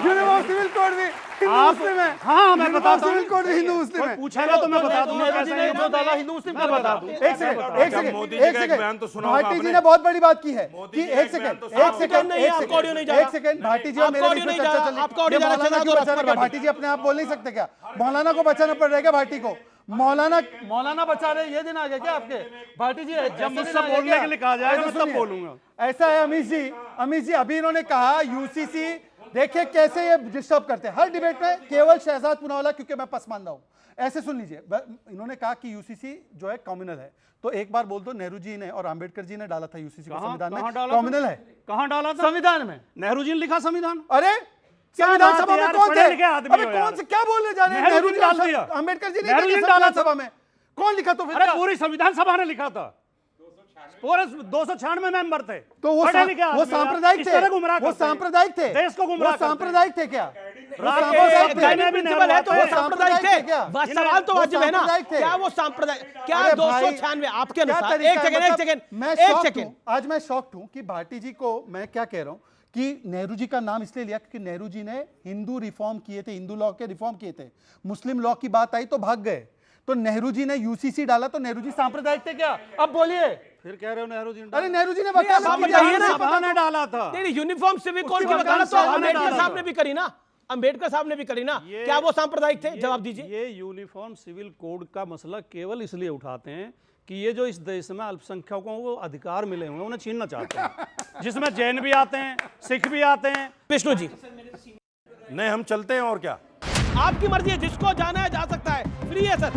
यूनिफॉर्म सिविल कोड भी हिंदू मुस्लिम है। हाँ मैं बताता हूँ, सिविल कोड भी हिंदू मुस्लिम है। पूछेगा तो मैं बता दूंगा। जो डाला हिंदू मुस्लिम का बता दूं। एक सेकंड मोदी जी का एक बयान तो सुना होगा भाटी जी ने बहुत बड़ी बात की है कि एक सेकंड भाटी जी और मेरे बीच में चर्चा चल रही है। भाटी जी अपने आप बोल नहीं सकते क्या? मौलाना को बचाना पड़ रहा है भाटी को? मौलाना बचा रहे, ये दिन आ गया क्या आपके? भाटी जी जब मुझसे बोलने के लिए कहा जाएगा मैं तब बोलूंगा। ऐसा है अमीर जी अभी इन्होंने कहा यूसीसी, देखिए कैसे ये डिस्टर्ब करते हैं हर डिबेट में, केवल शहजाद पूनावाला क्योंकि मैं पसमानदा हूं। ऐसे सुन लीजिए, इन्होंने कहा कि यूसीसी जो है कम्युनल है, तो एक बार बोल दो नेहरू जी ने और अंबेडकर जी ने डाला था यूसीसी को संविधान में, कम्युनल है। कहां डाला था? संविधान में। नेहरू जी ने लिखा संविधान। अरे संविधान सभा में कौन थे? अबे कौन से क्या बोलने जा रहे हैं? नेहरू जी डाल दिया, अंबेडकर जी ने संविधान सभा में कौन लिखा? तो फिर पूरी संविधान सभा ने लिखा था, पूरे 296 मेंबर थे। तो वो सांप्रदायिक थे, वो सांप्रदायिक थे, देश को गुमराह, सांप्रदायिक थे क्या? सांप्रदायिक प्रिंसिपल है तो वो सांप्रदायिक थे क्या? बस सवाल तो वाजिब है ना, सांप्रदायिक थे। क्या वो सांप्रदायिक, क्या अरे भाई, 296 आपके क्या अनुसार? तरीका एक है? सेकंड मैं एक शॉक्ड सेकंड हूं। आज मैं शॉक्ड हूं कि भाटी जी को मैं क्या कह रहा हूं कि नेहरू जी का नाम इसलिए लिया क्योंकि नेहरू जी ने हिंदू रिफॉर्म किए थे, हिंदू लॉ के रिफॉर्म किए थे। मुस्लिम लॉ की बात आई तो भाग गए, तो नेहरू जी ने यूसीसी डाला, तो नेहरू जी सांप्रदायिक थे क्या? अब बोलिए, फिर कह रहे हो नेहरू जी ने अरे नेहरू जी ने आप वकालत की, बताइए ना, सभा ने डाला था। नहीं यूनिफॉर्म सिविल कोड की उसकी वकालत तो वकालत अम्बेडकर डाला साहब था। ने भी करी ना, अम्बेडकर साहब ने भी करी ना, क्या वो सांप्रदायिक थे? जवाब दीजिए। ये यूनिफॉर्म सिविल कोड का मसला केवल इसलिए उठाते हैं कि ये जो इस देश में अल्पसंख्यकों को अधिकार मिले हुए हैं उन्हें छीनना चाहते हैं, जिसमें जैन भी आते हैं, सिख भी आते हैं। विष्णु जी नहीं, हम चलते हैं और क्या। आपकी मर्जी है, जिसको जाना है जा सकता है, फ्री है सर।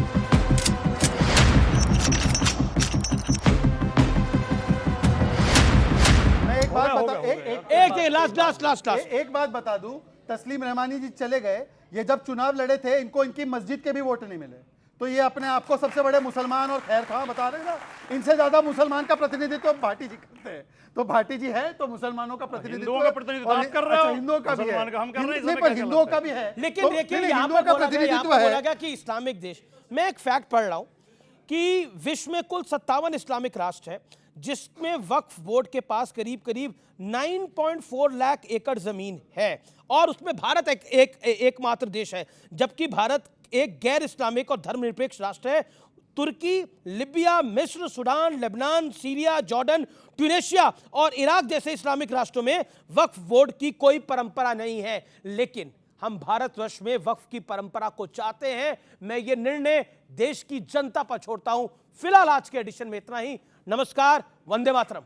मैं एक बात होगा, बता होगा। लास्ट एक बात बता दूं, तस्लीम रहमानी जी चले गए, ये जब चुनाव लड़े थे इनको इनकी मस्जिद के भी वोट नहीं मिले, तो ये अपने आप को सबसे बड़े मुसलमान और खैर खां बता रहे हैं ना। इनसे ज्यादा मुसलमान का प्रतिनिधित्व तो भाटी जी करते हैं, तो भाटी जी है तो मुसलमानों का प्रतिनिधित्व, हिंदुओं का प्रतिनिधित्व आप कर रहे हो, अच्छा, हिंदुओं का भी है, मुसलमान का हम कर रहे हैं, नहीं इसमें पर क्या हिंदुओं गलत का है? भी है। लेकिन तो देखिए नहीं, यहाँ हिंदुओं पे का बोला गया, यहाँ पे प्रतिनिधित्व बोला है। गया कि इस्लामिक देश, मैं एक फैक्ट पढ़ रहा हूं कि विश्व में कुल 57 इस्लामिक राष्ट्र है, जिसमें वक्फ बोर्ड के पास करीब करीब 9.4 लाख एकड़ जमीन है, और उसमें भारत एकमात्र देश है, जबकि भारत एक गैर इस्लामिक और धर्मनिरपेक्ष राष्ट्र है। तुर्की, लिबिया, मिस्र, Sudan, Lebanon, Syria, Jordan, Tunisia और इराक जैसे इस्लामिक राष्ट्रों में वक्फ बोर्ड की कोई परंपरा नहीं है, लेकिन हम भारतवर्ष में वक्फ की परंपरा को चाहते हैं। मैं ये निर्णय देश की जनता पर छोड़ता हूं। फिलहाल आज के एडिशन में इतना ही। नमस्कार, वंदे मातरम।